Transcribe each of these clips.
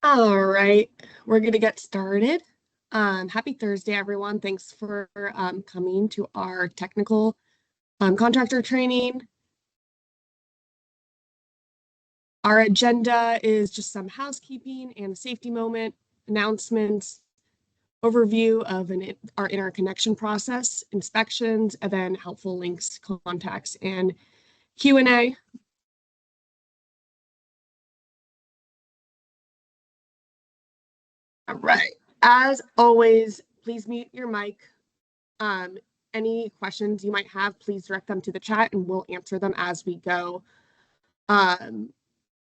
All right, we're gonna get started. Happy Thursday, everyone. Thanks for coming to our technical contractor training. Our agenda is just some housekeeping and a safety moment, announcements, overview of our interconnection process, inspections, and then helpful links, contacts, and Q&A. All right. As always, please mute your mic. Any questions you might have, please direct them to the chat and we'll answer them as we go.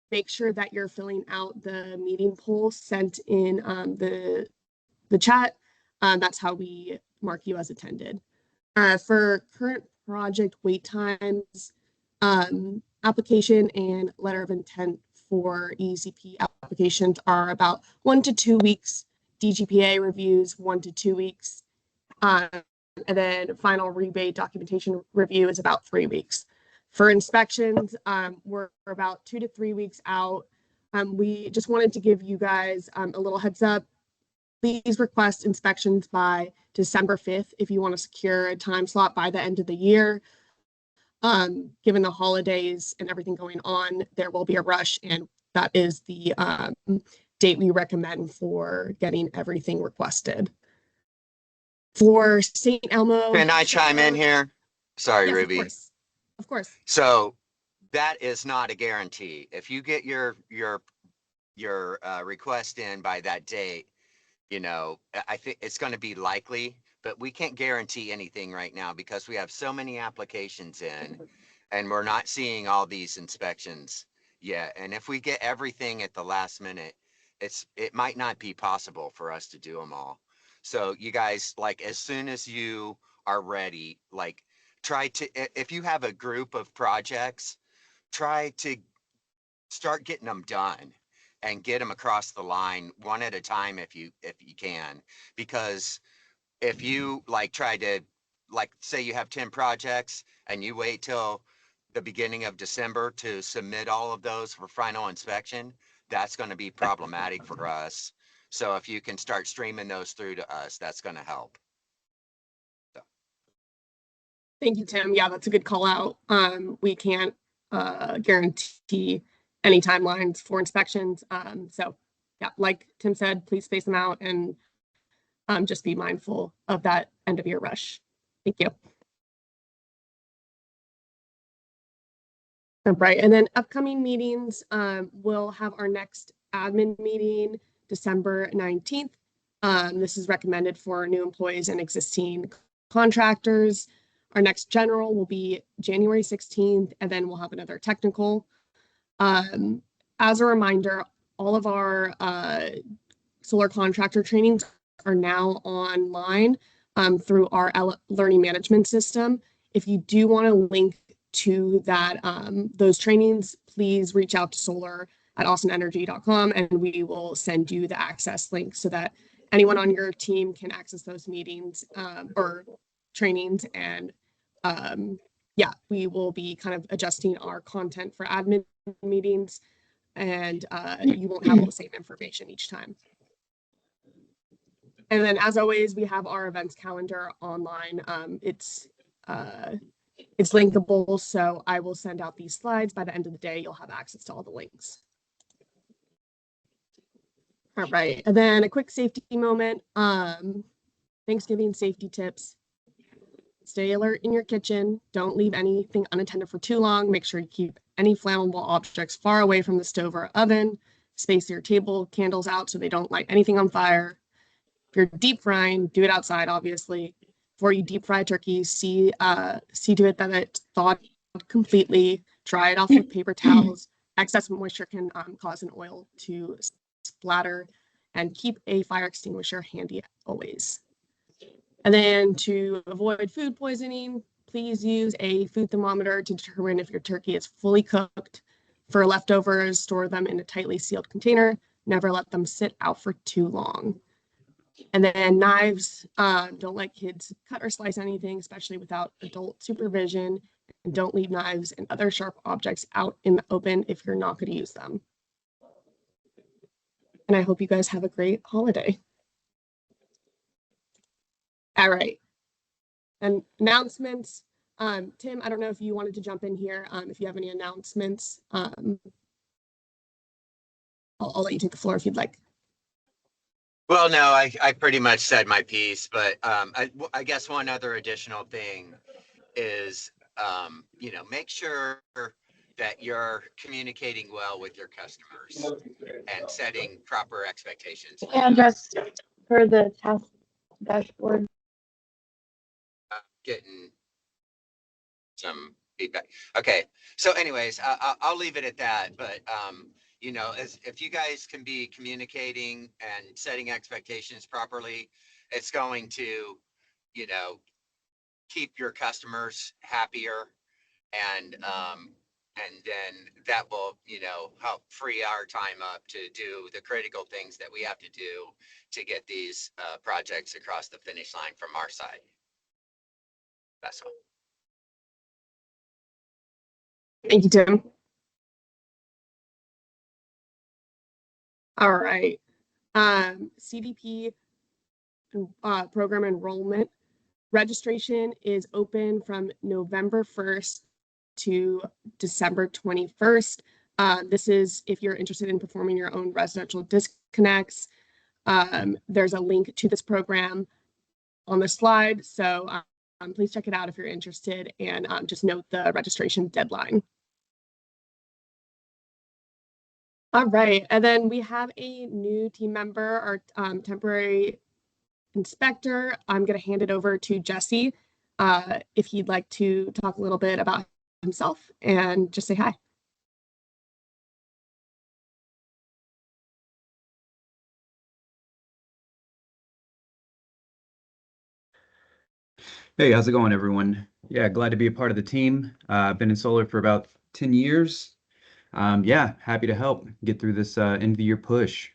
Make sure that you're filling out the meeting poll sent in the chat. That's how we mark you as attended. For current project wait times, application and letter of intent for ECP applications are about 1 to 2 weeks. DGPA reviews 1 to 2 weeks. And then final rebate documentation review is about 3 weeks. For inspections, we're about 2 to 3 weeks out. We just wanted to give you guys a little heads up. Please request inspections by December 5th if you want to secure a time slot by the end of the year. Given the holidays and everything going on, there will be a rush, and that is the date we recommend for getting everything requested. For St. Elmo. Can I chime in here? Sorry, yes, Ruby. Of course. So that is not a guarantee. If you get your request in by that date, you know, I think it's going to be likely, but we can't guarantee anything right now because we have so many applications in and we're not seeing all these inspections yet. And if we get everything at the last minute, it might not be possible for us to do them all. So you guys, like, as soon as you are ready, like, try to, if you have a group of projects, try to start getting them done and get them across the line one at a time if you can. Because if you like try to, like, say you have 10 projects and you wait till the beginning of December to submit all of those for final inspection, that's going to be problematic for us. So if you can start streaming those through to us, that's going to help. So. Thank you, Tim. Yeah, that's a good call out. We can't guarantee any timelines for inspections. So yeah, like Tim said, please space them out and just be mindful of that end of year rush. Thank you. All right, and then upcoming meetings, we'll have our next admin meeting December 19th. This is recommended for new employees and existing contractors. Our next general will be January 16th, and then we'll have another technical. As a reminder, all of our solar contractor trainings are now online through our learning management system. If you do want to link to that those trainings, please reach out to solar@austinenergy.com and we will send you the access link so that anyone on your team can access those meetings or trainings. And yeah, we will be kind of adjusting our content for admin meetings, and you won't have all the same information each time. And then, as always, we have our events calendar online. It's linkable, so I will send out these slides. By the end of the day, you'll have access to all the links. All right, and then a quick safety moment. Thanksgiving safety tips. Stay alert in your kitchen. Don't leave anything unattended for too long. Make sure you keep any flammable objects far away from the stove or oven. Space your table candles out so they don't light anything on fire. If you're deep frying, do it outside, obviously. Before you deep fry turkey, see to it that it's thawed completely. Dry it off with paper towels. Excess moisture can cause an oil to splatter, and keep a fire extinguisher handy always. And then to avoid food poisoning, please use a food thermometer to determine if your turkey is fully cooked. For leftovers, store them in a tightly sealed container. Never let them sit out for too long. And then knives, don't let kids cut or slice anything, especially without adult supervision. And don't leave knives and other sharp objects out in the open if you're not going to use them. And I hope you guys have a great holiday. All right. And announcements. Tim, I don't know if you wanted to jump in here. If you have any announcements, I'll let you take the floor if you'd like. Well, no, I pretty much said my piece, but I guess one other additional thing is, make sure that you're communicating well with your customers and setting proper expectations. And just for the task dashboard. Getting some feedback. Okay. So anyways, I'll leave it at that. But, if you guys can be communicating and setting expectations properly, it's going to, keep your customers happier. And then that will, help free our time up to do the critical things that we have to do to get these projects across the finish line from our side. That's all. Thank you, Tim. All right. CDP program enrollment registration is open from November 1st to December 21st. This is if you're interested in performing your own residential disconnects. There's a link to this program on the slide, so please check it out if you're interested, and just note the registration deadline. All right, and then we have a new team member, our temporary inspector. I'm going to hand it over to Jesse if he'd like to talk a little bit about himself and just say hi. Hey, how's it going, everyone? Yeah, glad to be a part of the team. I've been in solar for about 10 years. Yeah, happy to help get through this end of the year push.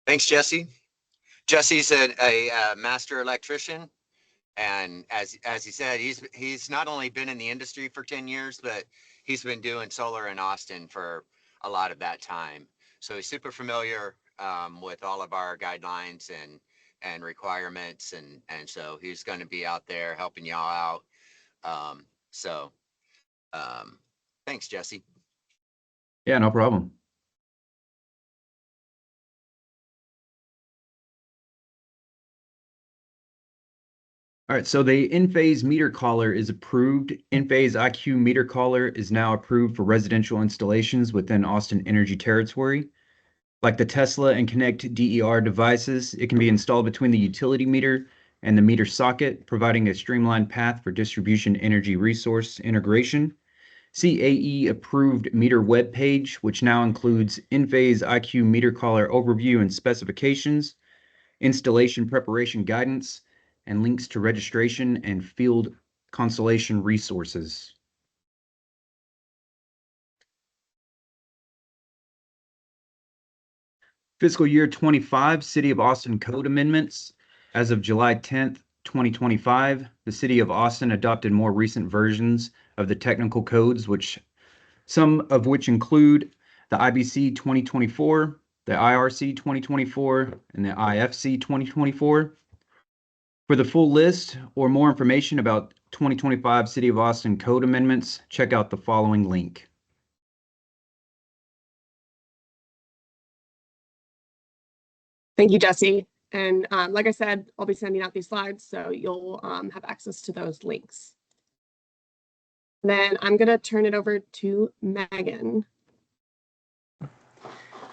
Thanks, Jesse. Jesse's a master electrician, and as he said, he's not only been in the industry for 10 years, but he's been doing solar in Austin for a lot of that time. So he's super familiar with all of our guidelines and requirements, and so he's going to be out there helping y'all out. Thanks, Jesse. Yeah, no problem. All right, so the in-phase meter collar is approved. In-phase IQ meter collar is now approved for residential installations within Austin Energy Territory. Like the Tesla and Connect DER devices, it can be installed between the utility meter and the meter socket, providing a streamlined path for distribution energy resource integration. CAE approved meter web page, which now includes in-phase IQ meter collar overview and specifications, installation preparation guidance, and links to registration and field constellation resources. Fiscal year 25 City of Austin Code Amendments. As of July 10th, 2025, the City of Austin adopted more recent versions of the technical codes, some of which include the IBC 2024, the IRC 2024, and the IFC 2024. For the full list or more information about 2025 City of Austin Code Amendments, check out the following link. Thank you, Jesse. And like I said, I'll be sending out these slides, so you'll have access to those links. Then I'm going to turn it over to Megan.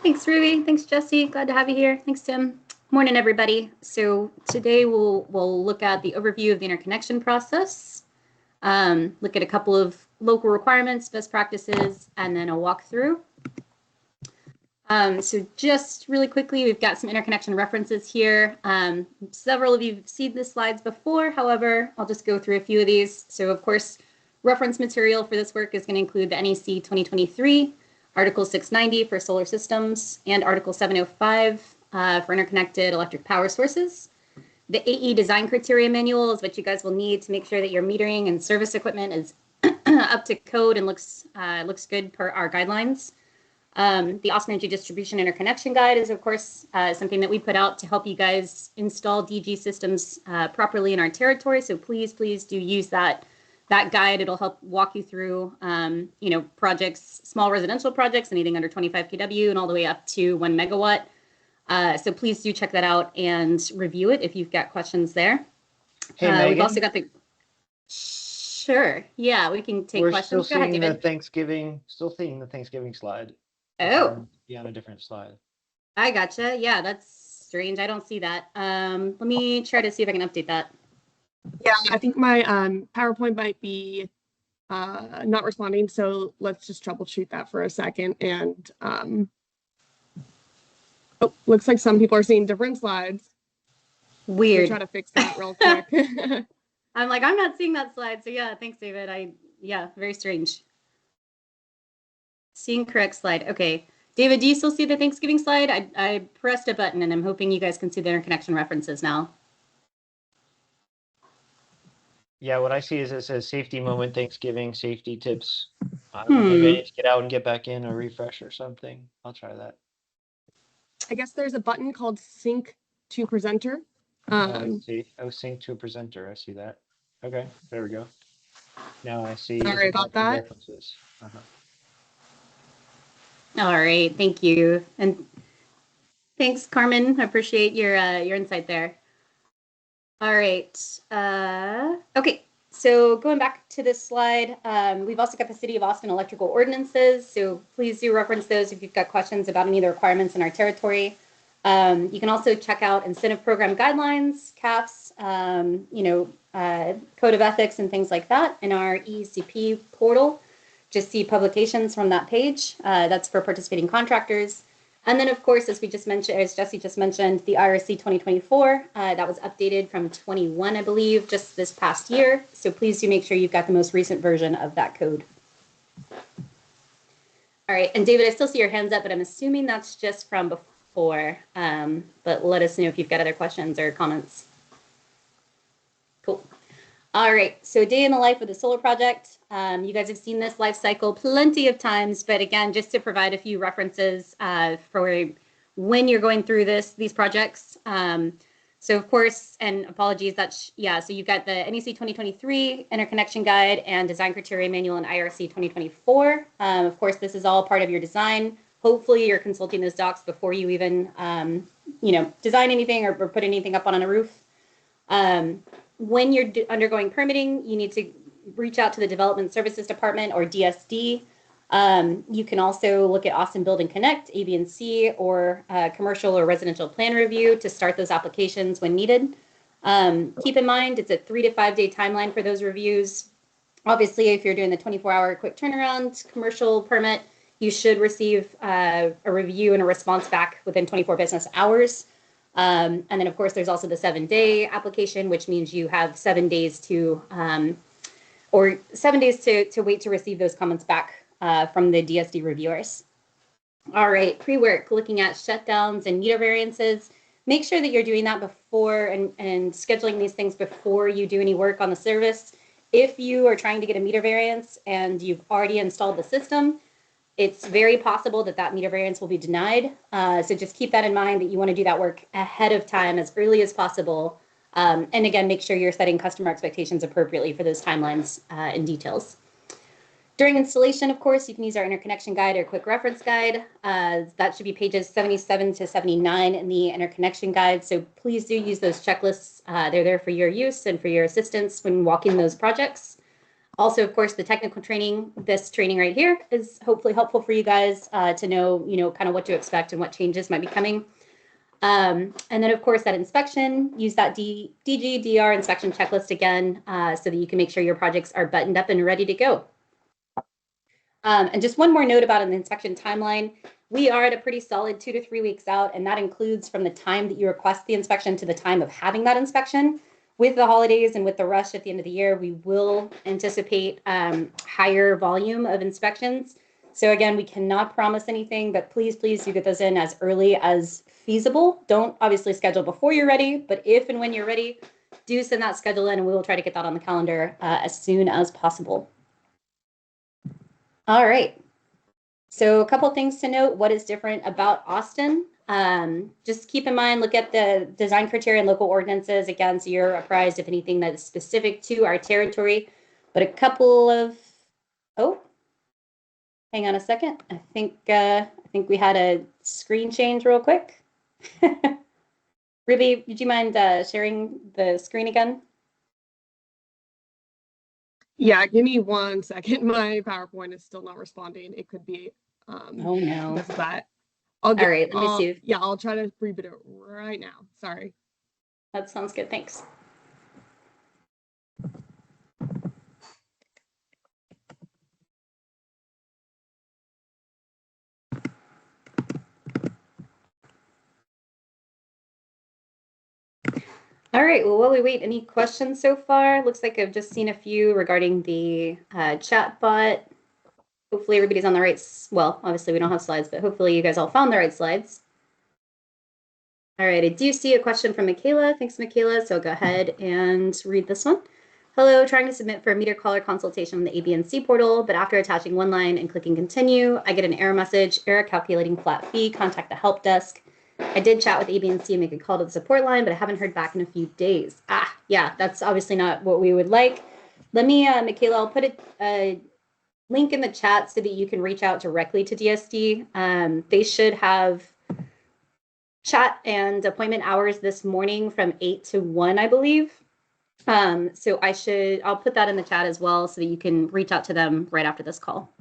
Thanks, Ruby. Thanks, Jesse. Glad to have you here. Thanks, Tim. Morning, everybody. So today we'll look at the overview of the interconnection process, look at a couple of local requirements, best practices, and then a walkthrough. So just really quickly, we've got some interconnection references here. Several of you have seen the slides before. However, I'll just go through a few of these. So of course, reference material for this work is going to include the NEC 2023, Article 690 for solar systems, and Article 705 for interconnected electric power sources. The AE design criteria manual is what you guys will need to make sure that your metering and service equipment is up to code and looks good per our guidelines. The Austin Energy Distribution Interconnection Guide is, of course, something that we put out to help you guys install DG systems properly in our territory. So please do use that guide. It'll help walk you through, projects, small residential projects, anything under 25 kW and all the way up to 1 megawatt. So please do check that out and review it if you've got questions there. Hey, Megan. We've also got the. Sure. Yeah, we can take questions. We're still Go ahead, seeing David. still seeing the Thanksgiving slide. Oh. Be on a different slide. I gotcha. Yeah, that's strange. I don't see that. Let me try to see if I can update that. Yeah, I think my PowerPoint might be not responding, so let's just troubleshoot that for a second. And oh, looks like some people are seeing different slides. Weird. We'll try to fix that real quick. I'm like, I'm not seeing that slide. So yeah, thanks, David. Yeah, very strange. Seeing correct slide. Okay. David, do you still see the Thanksgiving slide? I pressed a button and I'm hoping you guys can see the interconnection references now. Yeah, what I see is it says safety moment, Thanksgiving, safety tips. I don't know, maybe I need to get out and get back in or refresh or something. I'll try that. I guess there's a button called Sync to Presenter. I see. Oh, sync to a presenter. I see that. Okay, there we go. Now I see. Sorry about that. References. All right, thank you. And thanks, Carmen. I appreciate your insight there. All right. Okay, so going back to this slide, we've also got the City of Austin electrical ordinances. So please do reference those if you've got questions about any of the requirements in our territory. You can also check out incentive program guidelines, CAPs, code of ethics and things like that in our ECP portal. Just see publications from that page. That's for participating contractors. And then, of course, as Jesse just mentioned, the IRC 2024, that was updated from 21, I believe, just this past year. So please do make sure you've got the most recent version of that code. All right, and David, I still see your hands up, but I'm assuming that's just from before. But let us know if you've got other questions or comments. Cool. All right, so day in the life of the solar project. You guys have seen this life cycle plenty of times, but again, just to provide a few references for when you're going through these projects. So of course, and apologies, so you've got the NEC 2023 Interconnection Guide and Design Criteria Manual and IRC 2024. Of course, this is all part of your design. Hopefully you're consulting those docs before you even, design anything or put anything up on a roof. When you're undergoing permitting, you need to reach out to the Development Services Department or DSD. You can also look at Austin Build and Connect, ABC, or commercial or residential plan review to start those applications when needed. Keep in mind, it's a 3 to 5 day timeline for those reviews. Obviously, if you're doing the 24-hour quick turnaround commercial permit, you should receive a review and a response back within 24 business hours. And then, of course, there's also the 7-day application, which means you have 7 days to wait to receive those comments back from the DSD reviewers. All right, pre-work, looking at shutdowns and meter variances. Make sure that you're doing that before and scheduling these things before you do any work on the service. If you are trying to get a meter variance and you've already installed the system, it's very possible that meter variance will be denied. So just keep that in mind, that you want to do that work ahead of time as early as possible. And again, make sure you're setting customer expectations appropriately for those timelines and details. During installation, of course, you can use our interconnection guide or quick reference guide. That should be pages 77 to 79 in the interconnection guide. So please do use those checklists. They're there for your use and for your assistance when walking those projects. Also, of course, the technical training, this training right here is hopefully helpful for you guys to know, kind of what to expect and what changes might be coming. And then, of course, that inspection, use that DG/DR inspection checklist again so that you can make sure your projects are buttoned up and ready to go. And just one more note about an inspection timeline. We are at a pretty solid 2 to 3 weeks out, and that includes from the time that you request the inspection to the time of having that inspection. With the holidays and with the rush at the end of the year, we will anticipate higher volume of inspections. So again, we cannot promise anything, but please do get those in as early as feasible. Don't obviously schedule before you're ready, but if and when you're ready, do send that schedule in and we will try to get that on the calendar as soon as possible. All right. So a couple things to note, what is different about Austin. Just keep in mind, look at the design criteria and local ordinances again, so you're apprised of anything that is specific to our territory. But a couple of, oh, hang on a second. I think we had a screen change real quick. Ruby, would you mind sharing the screen again? Yeah, give me 1 second. My PowerPoint is still not responding. It could be Oh no. because of that. All right, let me see. Yeah, I'll try to reboot it right now. Sorry. That sounds good. Thanks. All right, well, while we wait, any questions so far? Looks like I've just seen a few regarding the chat bot. Hopefully everybody's on the right, well, obviously we don't have slides, but hopefully you guys all found the right slides. All right, I do see a question from Michaela. Thanks, Michaela. So I'll go ahead and read this one. Hello, trying to submit for a meter caller consultation on the ABNC portal, but after attaching one line and clicking continue, I get an error message, error calculating flat fee, contact the help desk. I did chat with ABNC and make a call to the support line, but I haven't heard back in a few days. Yeah, that's obviously not what we would like. Let me, Michaela, I'll put a link in the chat so that you can reach out directly to DSD. They should have chat and appointment hours this morning from 8 to 1, I believe. So I'll put that in the chat as well so that you can reach out to them right after this call.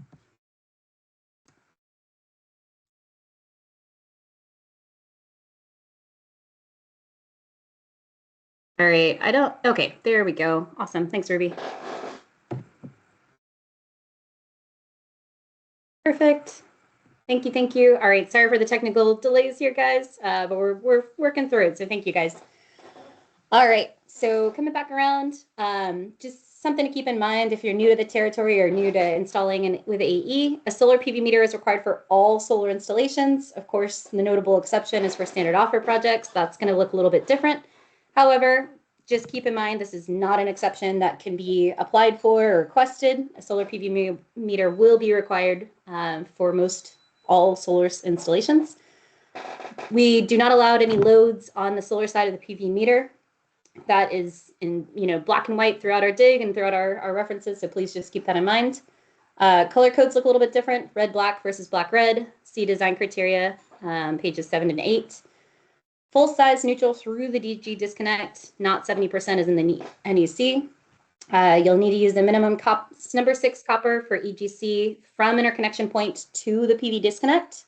All right, okay, there we go. Awesome, thanks, Ruby. Perfect. Thank you. All right, sorry for the technical delays here, guys, but we're working through it, so thank you, guys. All right, so coming back around, just something to keep in mind if you're new to the territory or new to installing with AE, a solar PV meter is required for all solar installations. Of course, the notable exception is for standard offer projects. That's going to look a little bit different. However, just keep in mind, this is not an exception that can be applied for or requested. A solar PV meter will be required for all solar installations. We do not allow any loads on the solar side of the PV meter. That is in black and white throughout our dig and throughout our references, so please just keep that in mind. Color codes look a little bit different, red black versus black red. See design criteria, pages 7 and 8. Full size neutral through the DG disconnect, not 70% as in the NEC. You'll need to use the minimum number 6 copper for EGC from interconnection point to the PV disconnect.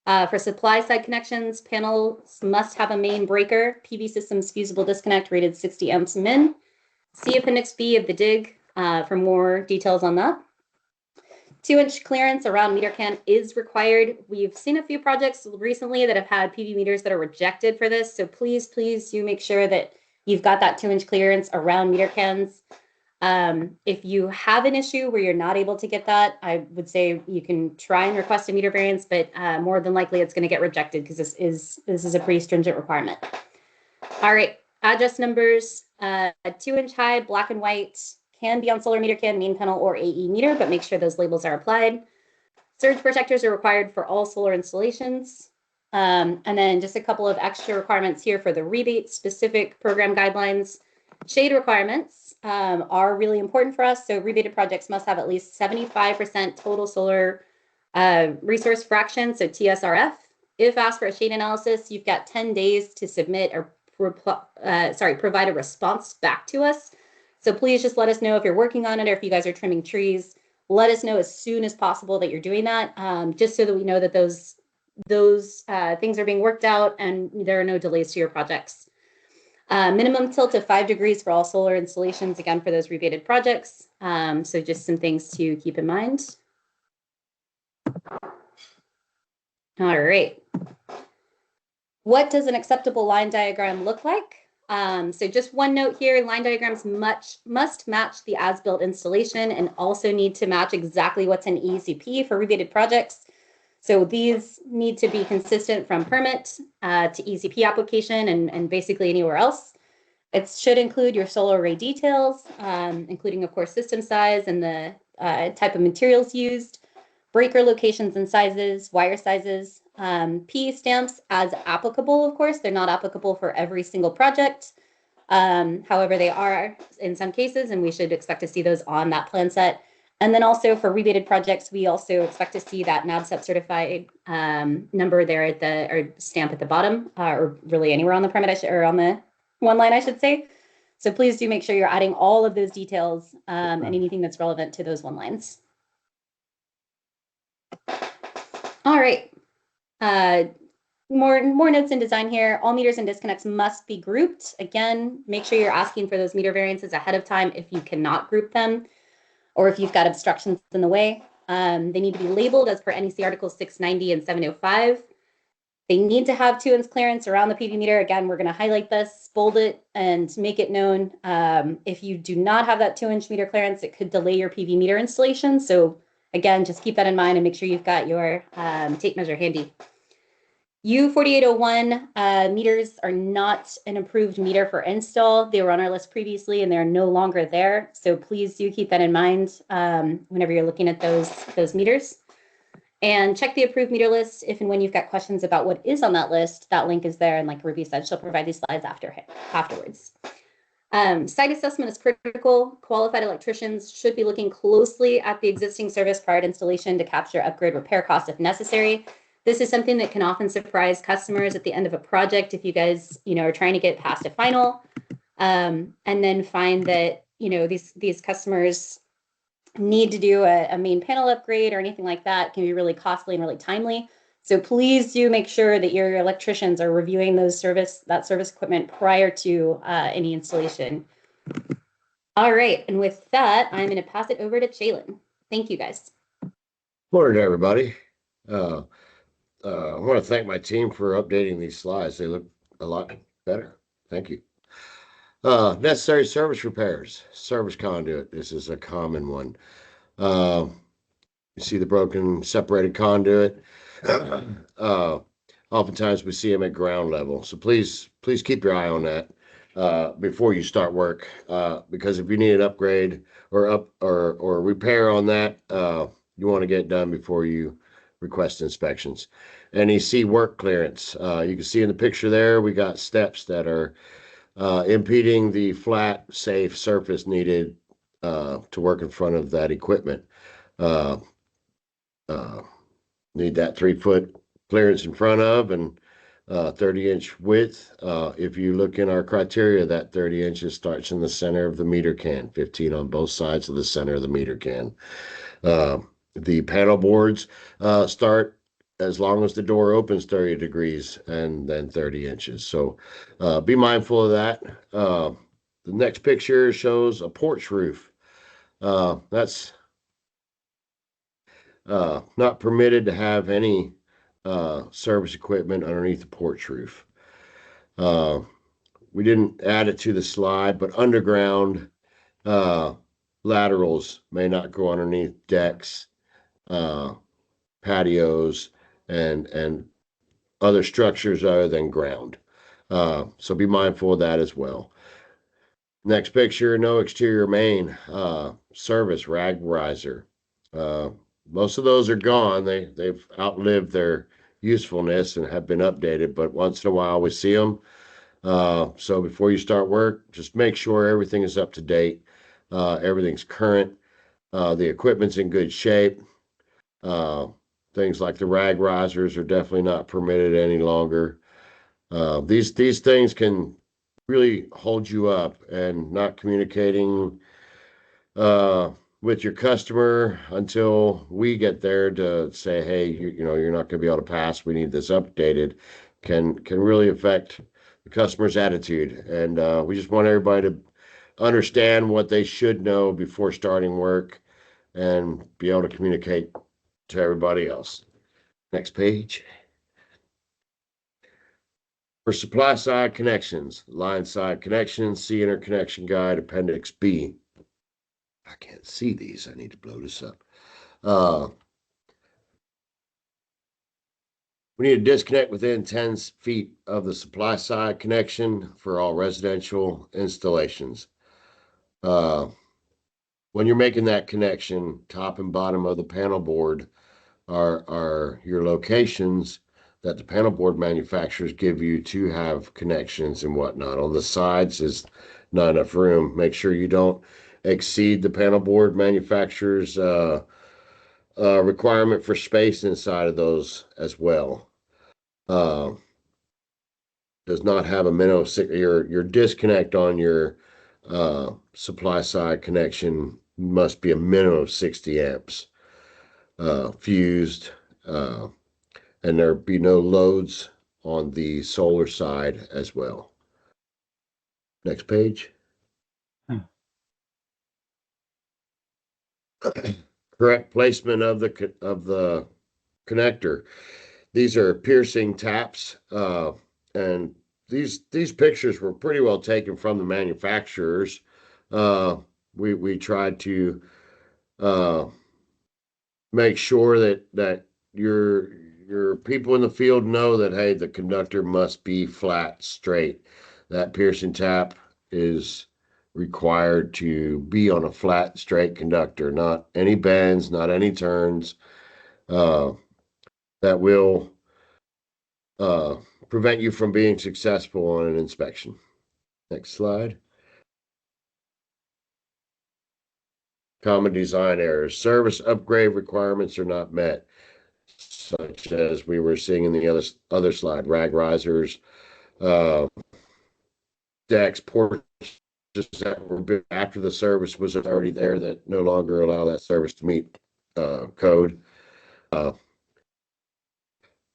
For supply side connections, panels must have a main breaker, PV systems fusible disconnect rated 60 amps min. See Appendix B of the dig for more details on that. 2-inch clearance around meter can is required. We've seen a few projects recently that have had PV meters that are rejected for this. So please do make sure that you've got that 2-inch clearance around meter cans. If you have an issue where you're not able to get that, I would say you can try and request a meter variance, but more than likely it's going to get rejected because this is a pretty stringent requirement. All right, address numbers, 2-inch high, black and white, can be on solar meter can, main panel, or AE meter, but make sure those labels are applied. Surge protectors are required for all solar installations. And then just a couple of extra requirements here for the rebate specific program guidelines. Shade requirements are really important for us. So rebated projects must have at least 75% total solar resource fraction, so TSRF. If asked for a shade analysis, you've got 10 days to submit or provide a response back to us. So please just let us know if you're working on it or if you guys are trimming trees. Let us know as soon as possible that you're doing that, just so that we know that those things are being worked out and there are no delays to your projects. Minimum tilt of 5 degrees for all solar installations, again, for those rebated projects. So just some things to keep in mind. All right. What does an acceptable line diagram look like? So just one note here, line diagrams must match the as-built installation and also need to match exactly what's in ECP for rebated projects. So these need to be consistent from permit to ECP application and basically anywhere else. It should include your solar array details, including, of course, system size and the type of materials used, breaker locations and sizes, wire sizes, P stamps as applicable, of course. They're not applicable for every single project. However, they are in some cases, and we should expect to see those on that plan set. And then also for rebated projects, we also expect to see that NABCEP certified number there at the, or stamp at the bottom, or really anywhere on the permit, or on the one line, I should say. So please do make sure you're adding all of those details and anything that's relevant to those one lines. All right. More notes in design here. All meters and disconnects must be grouped. Again, make sure you're asking for those meter variances ahead of time if you cannot group them, or if you've got obstructions in the way. They need to be labeled as per NEC Articles 690 and 705. They need to have 2 inch clearance around the PV meter. Again, we're going to highlight this, bold it, and make it known. If you do not have that 2 inch meter clearance, it could delay your PV meter installation. So again, just keep that in mind and make sure you've got your tape measure handy. U4801 meters are not an approved meter for install. They were on our list previously and they're no longer there. So please do keep that in mind whenever you're looking at those meters. And check the approved meter list if and when you've got questions about what is on that list. That link is there, and like Ruby said, she'll provide these slides afterwards. Site assessment is critical. Qualified electricians should be looking closely at the existing service prior to installation to capture upgrade repair costs if necessary. This is something that can often surprise customers at the end of a project if you guys, are trying to get past a final, and then find that, these customers need to do a main panel upgrade or anything like that. It can be really costly and really timely. So please do make sure that your electricians are reviewing that service equipment prior to any installation. All right, and with that, I'm going to pass it over to Jalen. Thank you, guys. Morning, everybody. I want to thank my team for updating these slides. They look a lot better. Thank you. Necessary service repairs, service conduit. This is a common one. You see the broken separated conduit. Oftentimes we see them at ground level. So please keep your eye on that before you start work, because if you need an upgrade or repair on that, you want to get it done before you request inspections. NEC work clearance. You can see in the picture there, we got steps that are impeding the flat, safe surface needed to work in front of that equipment. Need that 3-foot clearance in front of and 30-inch width. If you look in our criteria, that 30 inches starts in the center of the meter can, 15 on both sides of the center of the meter can. The panel boards start as long as the door opens 30 degrees and then 30 inches. So be mindful of that. The next picture shows a porch roof. That's not permitted to have any service equipment underneath the porch roof. We didn't add it to the slide, but underground laterals may not go underneath decks, patios, and other structures other than ground. So be mindful of that as well. Next picture, no exterior main service rag riser. Most of those are gone. They've outlived their usefulness and have been updated, but once in a while we see them. So before you start work, just make sure everything is up to date. Everything's current. The equipment's in good shape. Things like the rag risers are definitely not permitted any longer. These things can really hold you up, and not communicating with your customer until we get there to say, hey, you're not going to be able to pass, we need this updated, can really affect the customer's attitude. And we just want everybody to understand what they should know before starting work and be able to communicate to everybody else. Next page. For supply side connections, line side connections, see interconnection guide, appendix B. I can't see these. I need to blow this up. We need to disconnect within 10 feet of the supply side connection for all residential installations. When you're making that connection, top and bottom of the panel board are your locations that the panel board manufacturers give you to have connections and whatnot. On the sides is not enough room. Make sure you don't exceed the panel board manufacturer's requirement for space inside of those as well. Does not have a minimum your disconnect on your supply side connection must be a minimum of 60 amps fused, and there be no loads on the solar side as well. Next page. Correct placement of the connector. These are piercing taps, and these pictures were pretty well taken from the manufacturers. We tried to make sure that your people in the field know that, hey, the conductor must be flat, straight. That piercing tap is required to be on a flat, straight conductor, not any bends, not any turns. That will prevent you from being successful on an inspection. Next slide. Common design errors. Service upgrade requirements are not met, such as we were seeing in the other slide. Rag risers, decks, porches that were built after the service was already there that no longer allow that service to meet code. A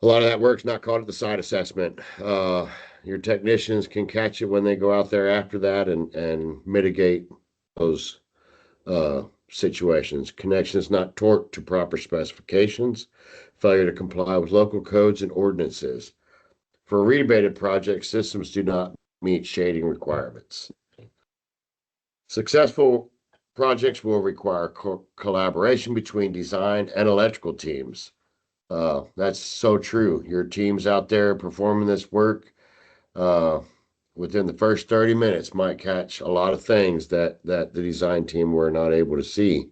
lot of that work's not caught at the site assessment. Your technicians can catch it when they go out there after that and mitigate those situations. Connections not torqued to proper specifications. Failure to comply with local codes and ordinances. For rebated projects, systems do not meet shading requirements. Successful projects will require collaboration between design and electrical teams. That's so true. Your teams out there performing this work within the first 30 minutes might catch a lot of things that the design team were not able to see.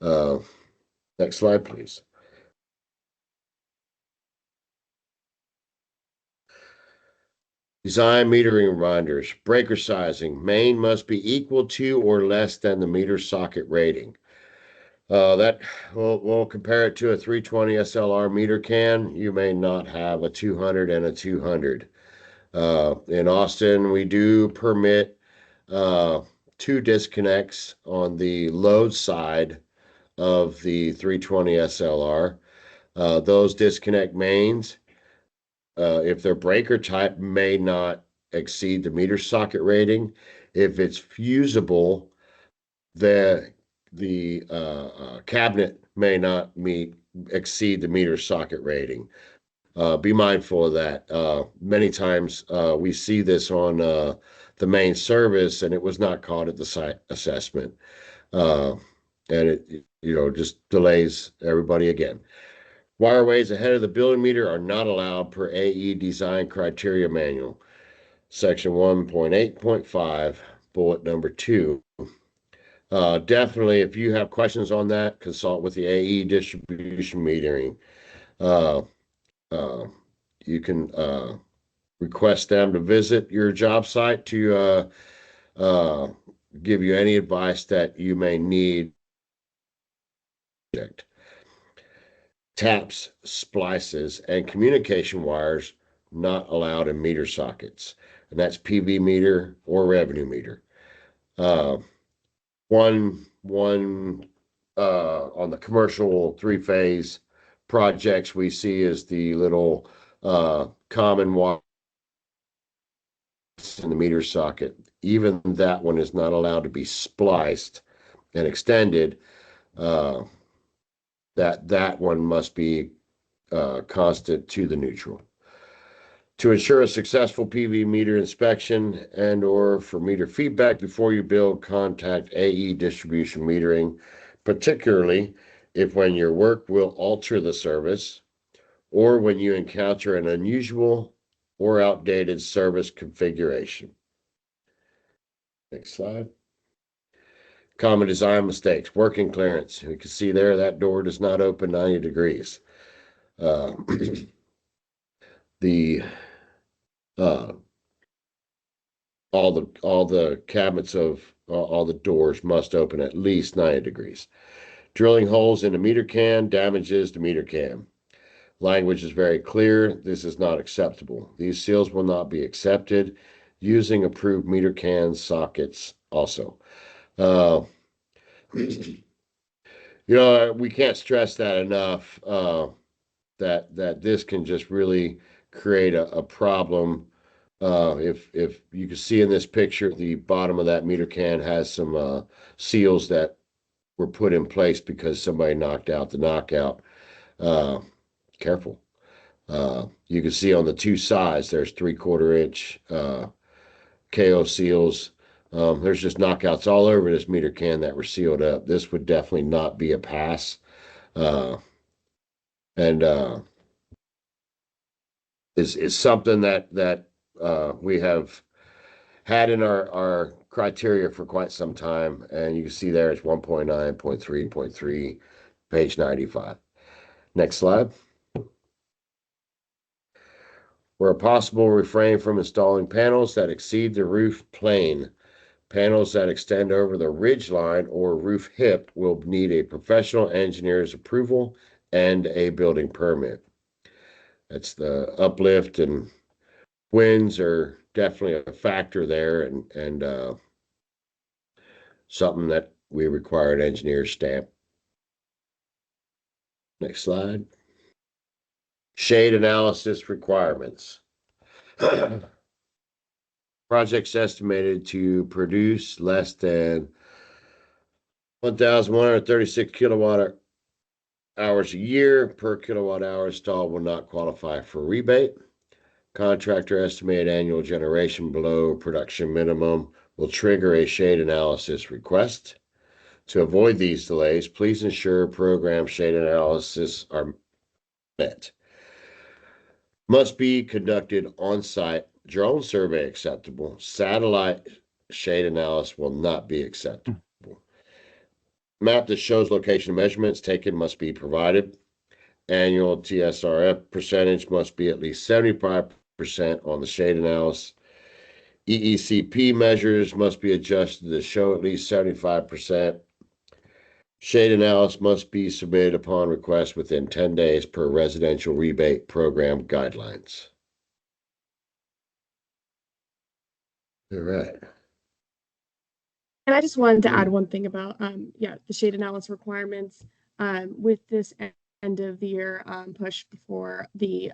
Next slide, please. Design metering reminders. Breaker sizing. Main must be equal to or less than the meter socket rating. That we'll compare it to a 320 SLR meter can. You may not have a 200 and a 200. In Austin, we do permit 2 disconnects on the load side of the 320 SLR. Those disconnect mains, if their breaker type, may not exceed the meter socket rating. If it's fusible, the cabinet may not exceed the meter socket rating. Be mindful of that. Many times we see this on the main service, and it was not caught at the site assessment, and it just delays everybody again. Wireways ahead of the building meter are not allowed per AE Design Criteria Manual, Section 1.8.5, bullet number 2. Definitely, if you have questions on that, consult with the AE distribution metering. You can request them to visit your job site to give you any advice that you may need. Taps, splices, and communication wires not allowed in meter sockets, and that's PV meter or revenue meter. One on the commercial 3-phase projects we see is the little common wire in the meter socket. Even that one is not allowed to be spliced and extended. That one must be constant to the neutral. To ensure a successful PV meter inspection and/or for meter feedback before you build, contact AE Distribution Metering, particularly if when your work will alter the service or when you encounter an unusual or outdated service configuration. Next slide. Common design mistakes, working clearance. You can see there that door does not open 90 degrees. The all the cabinets of all the doors must open at least 90 degrees. Drilling holes in the meter can damages the meter can. Language is very clear. This is not acceptable. These seals will not be accepted. Using approved meter can sockets also. We can't stress that enough, that this can just really create a problem. If you can see in this picture, the bottom of that meter can has some seals that were put in place because somebody knocked out the knockout. Careful. You can see on the two sides, there's 3/4 inch KO seals. There's just knockouts all over this meter can that were sealed up. This would definitely not be a pass. Is something that we have had in our criteria for quite some time. And you can see there it's 1.9, 0.3, 0.3, page 95. Next slide. Where possible, refrain from installing panels that exceed the roof plane. Panels that extend over the ridge line or roof hip will need a professional engineer's approval and a building permit. That's the uplift and winds are definitely a factor there, and something that we require an engineer's stamp. Next slide. Shade analysis requirements. Projects estimated to produce less than 1,136 kilowatt hours a year per kilowatt hour installed will not qualify for rebate. Contractor estimated annual generation below production minimum will trigger a shade analysis request. To avoid these delays, please ensure program shade analysis are met. Must be conducted on site. Drone survey acceptable. Satellite shade analysis will not be acceptable. Map that shows location measurements taken must be provided. Annual TSRF percentage must be at least 75% on the shade analysis. EECP measures must be adjusted to show at least 75%. Shade analysis must be submitted upon request within 10 days per residential rebate program guidelines. All right. And I just wanted to add one thing about, the shade analysis requirements. With this end of the year push before the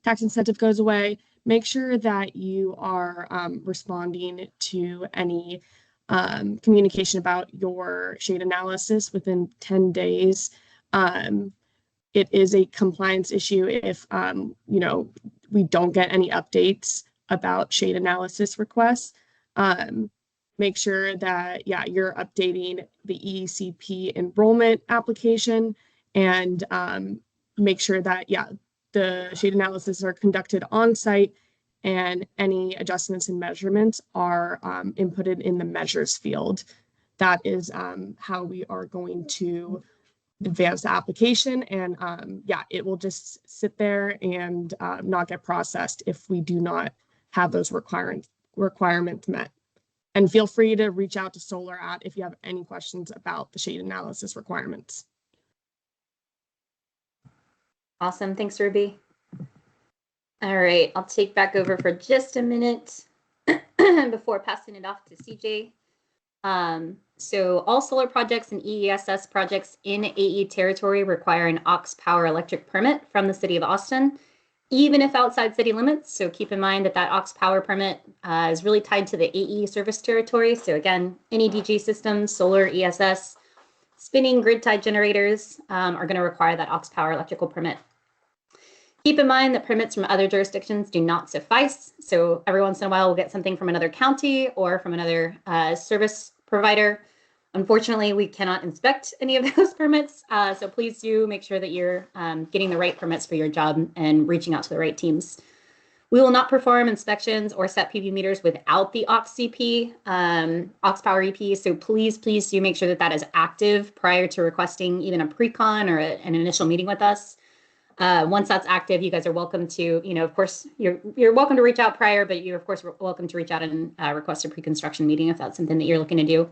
tax incentive goes away, make sure that you are responding to any communication about your shade analysis within 10 days. It is a compliance issue if, we don't get any updates about shade analysis requests. Make sure that, you're updating the EECP enrollment application and make sure that, the shade analysis are conducted on site and any adjustments and measurements are inputted in the measures field. That is how we are going to advance the application, and it will just sit there and not get processed if we do not have those requirements met. And feel free to reach out to SolarAt if you have any questions about the shade analysis requirements. Awesome. Thanks, Ruby. All right, I'll take back over for just a minute before passing it off to CJ. So all solar projects and EESS projects in AE territory require an aux power electric permit from the city of Austin, even if outside city limits. So keep in mind that aux power permit is really tied to the AE service territory. So again, any DG systems, solar, ESS, spinning grid tied generators are going to require that aux power electrical permit. Keep in mind that permits from other jurisdictions do not suffice. So every once in a while, we'll get something from another county or from another service provider. Unfortunately, we cannot inspect any of those permits. So please do make sure that you're getting the right permits for your job and reaching out to the right teams. We will not perform inspections or set PV meters without the aux CP, aux Power EP. So please do make sure that that is active prior to requesting even a pre-con or an initial meeting with us. Once that's active, you guys are welcome to, of course, you're welcome to reach out prior, but you're of course welcome to reach out and request a pre-construction meeting if that's something that you're looking to do.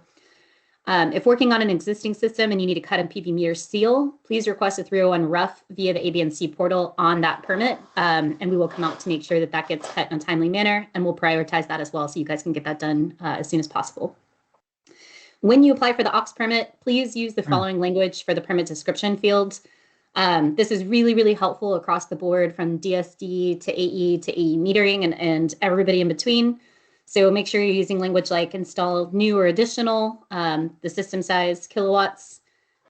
If working on an existing system and you need to cut a PV meter seal, please request a 301 rough via the ABNC portal on that permit, and we will come out to make sure that that gets cut in a timely manner, and we'll prioritize that as well so you guys can get that done as soon as possible. When you apply for the aux permit, please use the following language for the permit description field. This is really helpful across the board from DSD to AE metering and everybody in between. So make sure you're using language like install new or additional, the system size, kilowatts,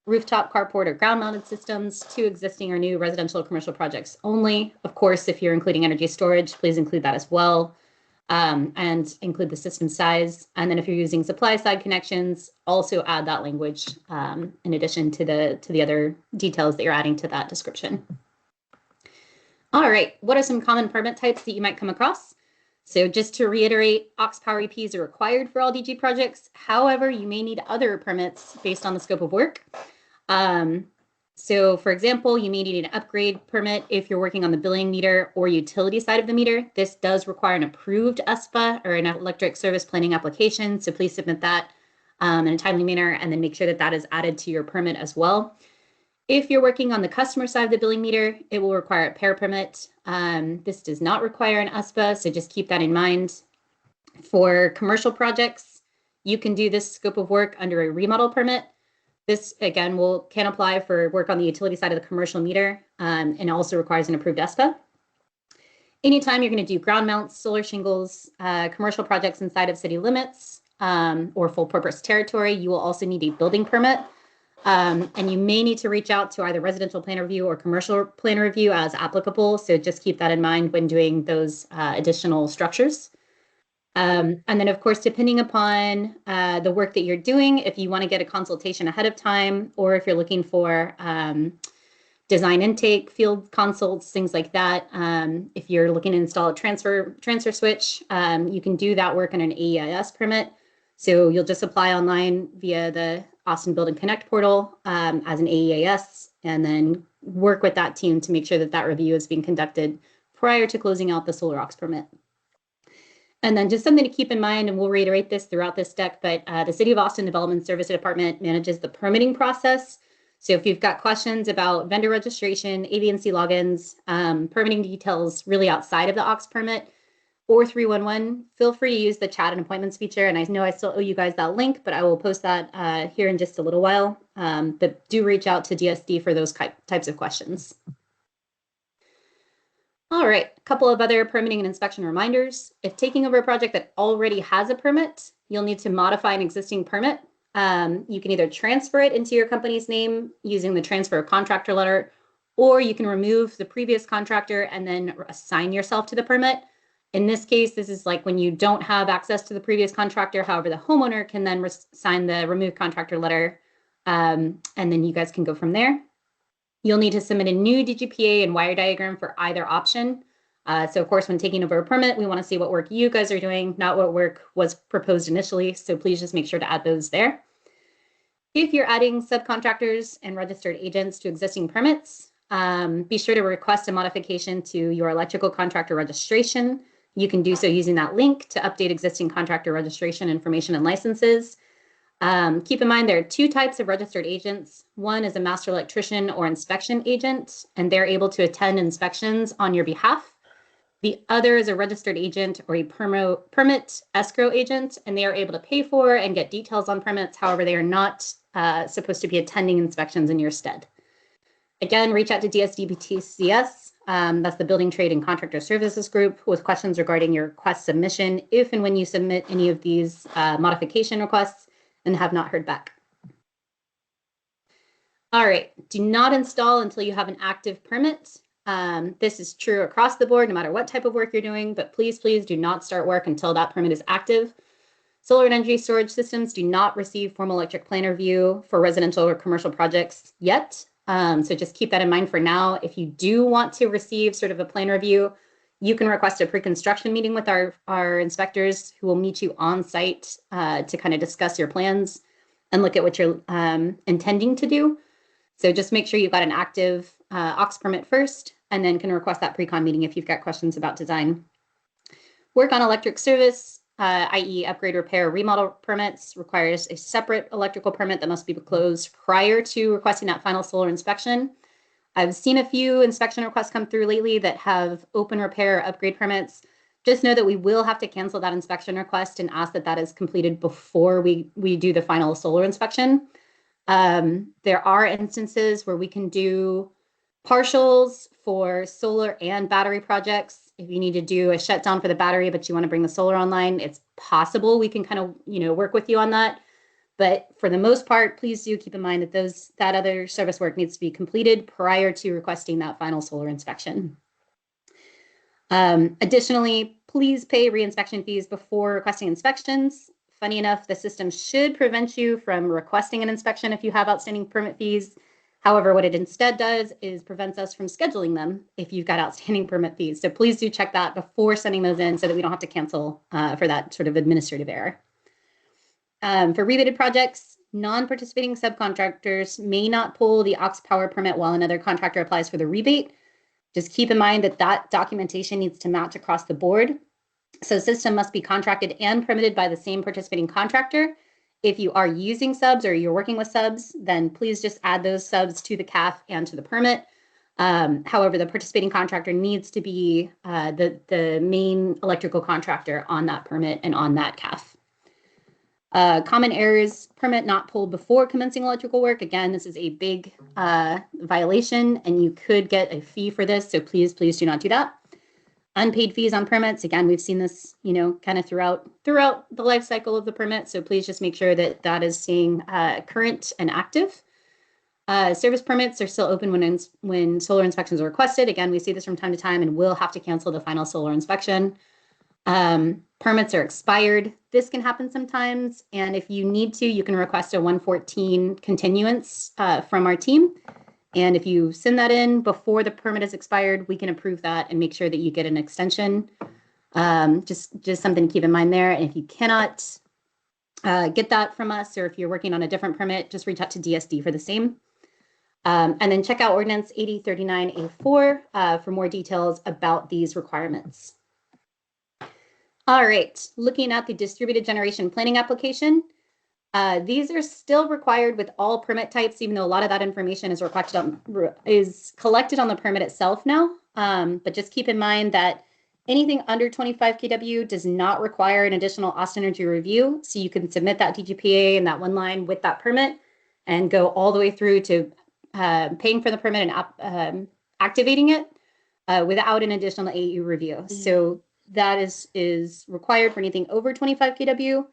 rooftop, carport, or ground mounted systems to existing or new residential or commercial projects only. Of course, if you're including energy storage, please include that as well. And include the system size. And then if you're using supply side connections, also add that language in addition to the other details that you're adding to that description. All right, what are some common permit types that you might come across? So just to reiterate, aux Power EPs are required for all DG projects. However, you may need other permits based on the scope of work. So for example, you may need an upgrade permit if you're working on the billing meter or utility side of the meter. This does require an approved ESPA or an electric service planning application. So please submit that in a timely manner and then make sure that that is added to your permit as well. If you're working on the customer side of the billing meter, it will require a pair permit. This does not require an ESPA, so just keep that in mind. For commercial projects, you can do this scope of work under a remodel permit. This, again, can apply for work on the utility side of the commercial meter and also requires an approved ESPA. Anytime you're going to do ground mounts, solar shingles, commercial projects inside of city limits or full purpose territory, you will also need a building permit. And you may need to reach out to either residential plan review or commercial plan review as applicable. So just keep that in mind when doing those additional structures. And then, of course, depending upon the work that you're doing, if you want to get a consultation ahead of time, or if you're looking for design intake, field consults, things like that, if you're looking to install a transfer switch, you can do that work on an AEIS permit. So you'll just apply online via the Austin Build and Connect portal as an AEIS, and then work with that team to make sure that that review is being conducted prior to closing out the solar aux permit. And then just something to keep in mind, and we'll reiterate this throughout this deck, but the City of Austin Development Service Department manages the permitting process. So if you've got questions about vendor registration, ABNC logins, permitting details really outside of the aux permit or 311, feel free to use the chat and appointments feature. And I know I still owe you guys that link, but I will post that here in just a little while. But do reach out to DSD for those types of questions. All right, a couple of other permitting and inspection reminders. If taking over a project that already has a permit, you'll need to modify an existing permit. You can either transfer it into your company's name using the transfer of contractor letter, or you can remove the previous contractor and then assign yourself to the permit. In this case, this is like when you don't have access to the previous contractor. However, the homeowner can then sign the removed contractor letter, and then you guys can go from there. You'll need to submit a new DGPA and wire diagram for either option. So of course, when taking over a permit, we want to see what work you guys are doing, not what work was proposed initially. So please just make sure to add those there. If you're adding subcontractors and registered agents to existing permits, be sure to request a modification to your electrical contractor registration. You can do so using that link to update existing contractor registration information and licenses. Keep in mind there are two types of registered agents. One is a master electrician or inspection agent, and they're able to attend inspections on your behalf. The other is a registered agent or a permit escrow agent, and they are able to pay for and get details on permits. However, they are not supposed to be attending inspections in your stead. Again, reach out to DSDBTCS. That's the Building Trade and Contractor Services Group with questions regarding your request submission if and when you submit any of these modification requests and have not heard back. All right, do not install until you have an active permit. This is true across the board, no matter what type of work you're doing, but please, please do not start work until that permit is active. Solar and energy storage systems do not receive formal electric plan review for residential or commercial projects yet. So just keep that in mind for now. If you do want to receive sort of a plan review, you can request a pre-construction meeting with our inspectors who will meet you on site to kind of discuss your plans and look at what you're intending to do. So just make sure you've got an active aux permit first, and then can request that pre-con meeting if you've got questions about design. Work on electric service, i.e. upgrade, repair, remodel permits requires a separate electrical permit that must be closed prior to requesting that final solar inspection. I've seen a few inspection requests come through lately that have open repair or upgrade permits. Just know that we will have to cancel that inspection request and ask that that is completed before we do the final solar inspection. There are instances where we can do partials for solar and battery projects. If you need to do a shutdown for the battery, but you want to bring the solar online, it's possible we can kind of, work with you on that. But for the most part, please do keep in mind that that other service work needs to be completed prior to requesting that final solar inspection. Additionally, please pay re-inspection fees before requesting inspections. Funny enough, the system should prevent you from requesting an inspection if you have outstanding permit fees. However, what it instead does is prevents us from scheduling them if you've got outstanding permit fees. So please do check that before sending those in so that we don't have to cancel for that sort of administrative error. For rebated projects, non-participating subcontractors may not pull the aux power permit while another contractor applies for the rebate. Just keep in mind that that documentation needs to match across the board. So system must be contracted and permitted by the same participating contractor. If you are using subs or you're working with subs, then please just add those subs to the CAF and to the permit. However, the participating contractor needs to be the main electrical contractor on that permit and on that CAF. Common errors, permit not pulled before commencing electrical work. Again, this is a big violation and you could get a fee for this. So please, please do not do that. Unpaid fees on permits. Again, we've seen this, kind of throughout the life cycle of the permit. So please just make sure that that is staying current and active. Service permits are still open when solar inspections are requested. Again, we see this from time to time and will have to cancel the final solar inspection. Permits are expired. This can happen sometimes. And if you need to, you can request a 114 continuance from our team. And if you send that in before the permit is expired, we can approve that and make sure that you get an extension. Just something to keep in mind there. And if you cannot get that from us, or if you're working on a different permit, just reach out to DSD for the same. And then check out Ordinance 8039A4 for more details about these requirements. All right, looking at the distributed generation planning application. These are still required with all permit types, even though a lot of that information is collected on the permit itself now. But just keep in mind that anything under 25 kW does not require an additional Austin Energy review. So you can submit that DGPA and that one line with that permit and go all the way through to paying for the permit and activating it without an additional AU review. Mm-hmm. So that is required for anything over 25 kW.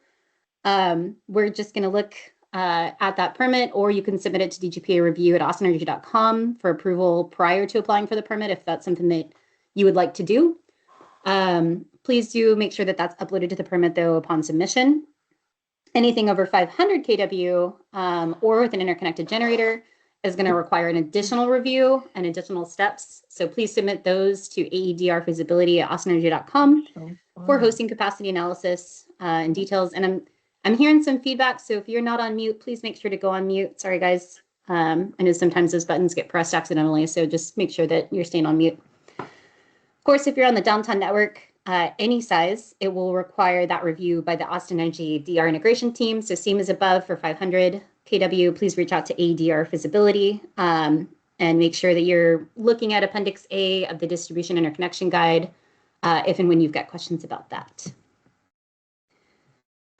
We're just going to look at that permit, or you can submit it to DGPA review at austinenergy.com for approval prior to applying for the permit if that's something that you would like to do. Please do make sure that that's uploaded to the permit, though, upon submission. Anything over 500 kW or with an interconnected generator is going to require an additional review and additional steps. So please submit those to AEDR feasibility at austinenergy.com for hosting capacity analysis and details. And I'm hearing some feedback, so if you're not on mute, please make sure to go on mute. Sorry, guys. I know sometimes those buttons get pressed accidentally, so just make sure that you're staying on mute. Of course, if you're on the downtown network, any size, it will require that review by the Austin Energy DR integration team. So same as above for 500 kW, please reach out to ADR Feasibility and make sure that you're looking at Appendix A of the Distribution Interconnection Guide if and when you've got questions about that.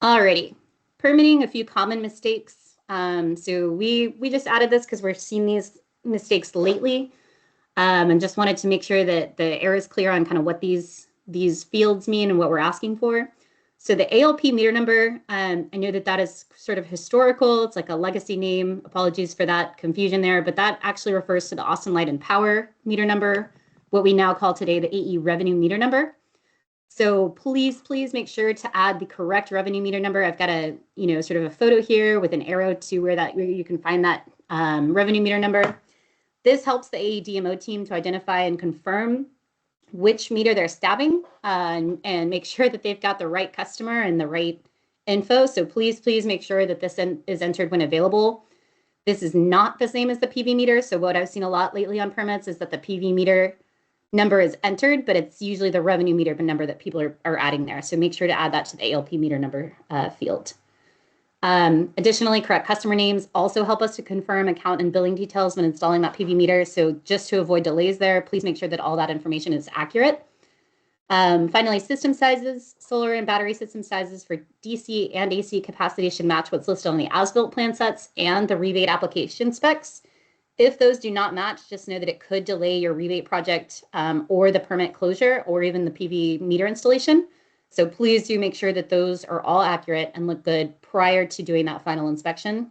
Alrighty, permitting, a few common mistakes. So we just added this because we're seeing these mistakes lately and just wanted to make sure that the error is clear on kind of what these fields mean and what we're asking for. So the ALP meter number, I know that is sort of historical. It's like a legacy name. Apologies for that confusion there, but that actually refers to the Austin Light and Power meter number what we now call today the AE revenue meter number. So please make sure to add the correct revenue meter number. I've got a, sort of a photo here with an arrow to where you can find that revenue meter number. This helps the AE DMO team to identify and confirm which meter they're stabbing and make sure that they've got the right customer and the right info. So please make sure that this is entered when available. This is not the same as the PV meter. So what I've seen a lot lately on permits is that the PV meter number is entered, but it's usually the revenue meter number that people are adding there. So make sure to add that to the ALP meter number field. Additionally, correct customer names also help us to confirm account and billing details when installing that PV meter. So just to avoid delays there, please make sure that all that information is accurate. Finally, system sizes, solar and battery system sizes for DC and AC capacity should match what's listed on the as-built plan sets and the rebate application specs. If those do not match, just know that it could delay your rebate project or the permit closure or even the PV meter installation. So please do make sure that those are all accurate and look good prior to doing that final inspection.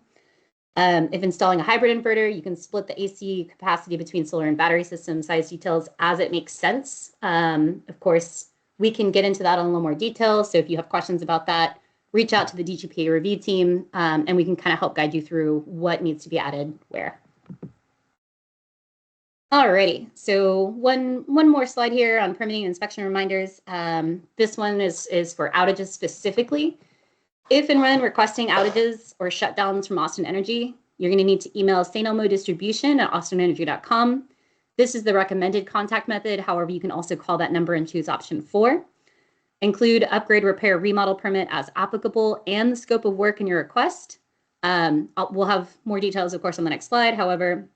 If installing a hybrid inverter, you can split the AC capacity between solar and battery system size details as it makes sense. Of course, we can get into that in a little more detail. So if you have questions about that, reach out to the DGPA review team and we can kind of help guide you through what needs to be added where. Alrighty, so one more slide here on permitting and inspection reminders. This one is for outages specifically. If and when requesting outages or shutdowns from Austin Energy, you're going to need to email saneelmodistribution@austinenergy.com. This is the recommended contact method. However, you can also call that number and choose option 4. Include upgrade, repair, remodel permit as applicable and the scope of work in your request. We'll have more details, of course, on the next slide. However,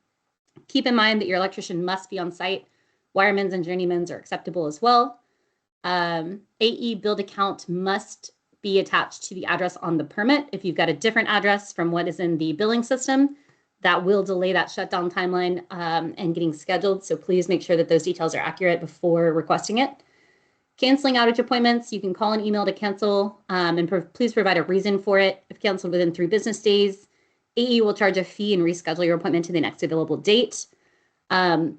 keep in mind that your electrician must be on site. Wiremans and journeymans are acceptable as well. AE build account must be attached to the address on the permit. If you've got a different address from what is in the billing system, that will delay that shutdown timeline and getting scheduled. So please make sure that those details are accurate before requesting it. Canceling outage appointments, you can call and email to cancel and please provide a reason for it. If canceled within 3 business days, AE will charge a fee and reschedule your appointment to the next available date.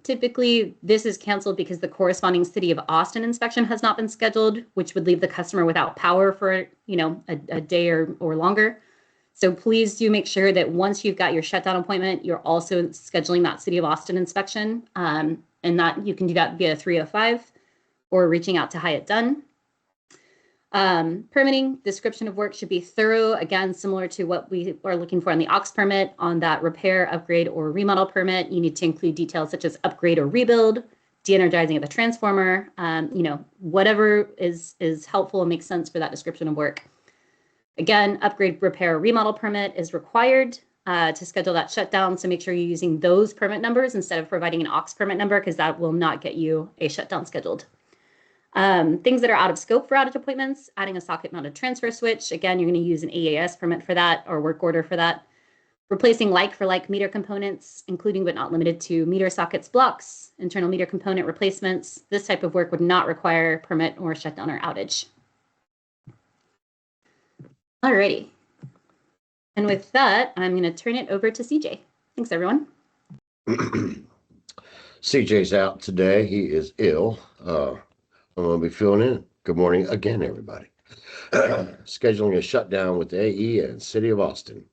Typically, this is canceled because the corresponding City of Austin inspection has not been scheduled, which would leave the customer without power for a day or longer. So please do make sure that once you've got your shutdown appointment, you're also scheduling that City of Austin inspection, and that you can do that via 305 or reaching out to Hyatt Dunn. Permitting, description of work should be thorough, again, similar to what we are looking for on the aux permit. On that repair, upgrade, or remodel permit, you need to include details such as upgrade or rebuild, de-energizing of the transformer, whatever is helpful and makes sense for that description of work. Again, upgrade, repair, remodel permit is required to schedule that shutdown, so make sure you're using those permit numbers instead of providing an aux permit number, because that will not get you a shutdown scheduled. Things that are out of scope for outage appointments, adding a socket-mounted transfer switch. Again, you're going to use an EAS permit for that or work order for that. Replacing like-for-like meter components, including but not limited to meter sockets, blocks, internal meter component replacements. This type of work would not require permit or shutdown or outage. Alrighty. And with that, I'm going to turn it over to CJ. Thanks, everyone. CJ's out today. He is ill. I'm going to be filling in. Good morning again, everybody. Scheduling a shutdown with the AE and City of Austin.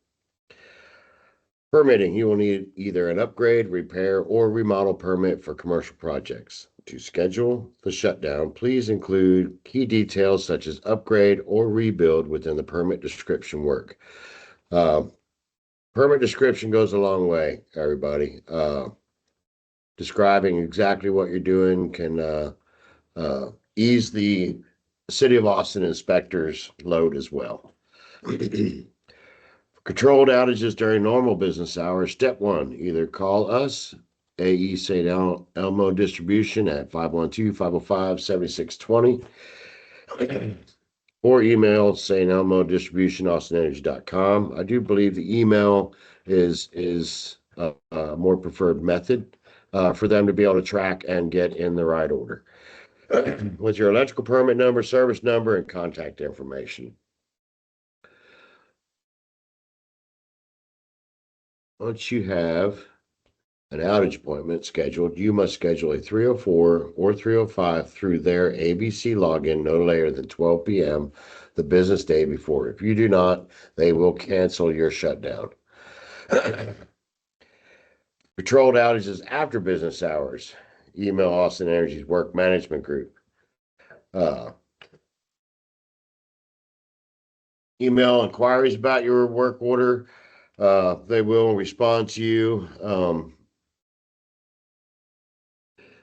Permitting, you will need either an upgrade, repair, or remodel permit for commercial projects. To schedule the shutdown, please include key details such as upgrade or rebuild within the permit description work. Permit description goes a long way, everybody. Describing exactly what you're doing can ease the City of Austin inspectors' load as well. Controlled outages during normal business hours. Step 1, either call us, AE St. Elmo Distribution at 512-505-7620, or email St. Elmo Distribution, austinenergy.com. I do believe the email is a more preferred method for them to be able to track and get in the right order. With your electrical permit number, service number, and contact information. Once you have an outage appointment scheduled, you must schedule a 304 or 305 through their ABC login no later than 12 p.m. the business day before. If you do not, they will cancel your shutdown. Patrolled outages after business hours. Email Austin Energy's work management group. Email inquiries about your work order. They will respond to you.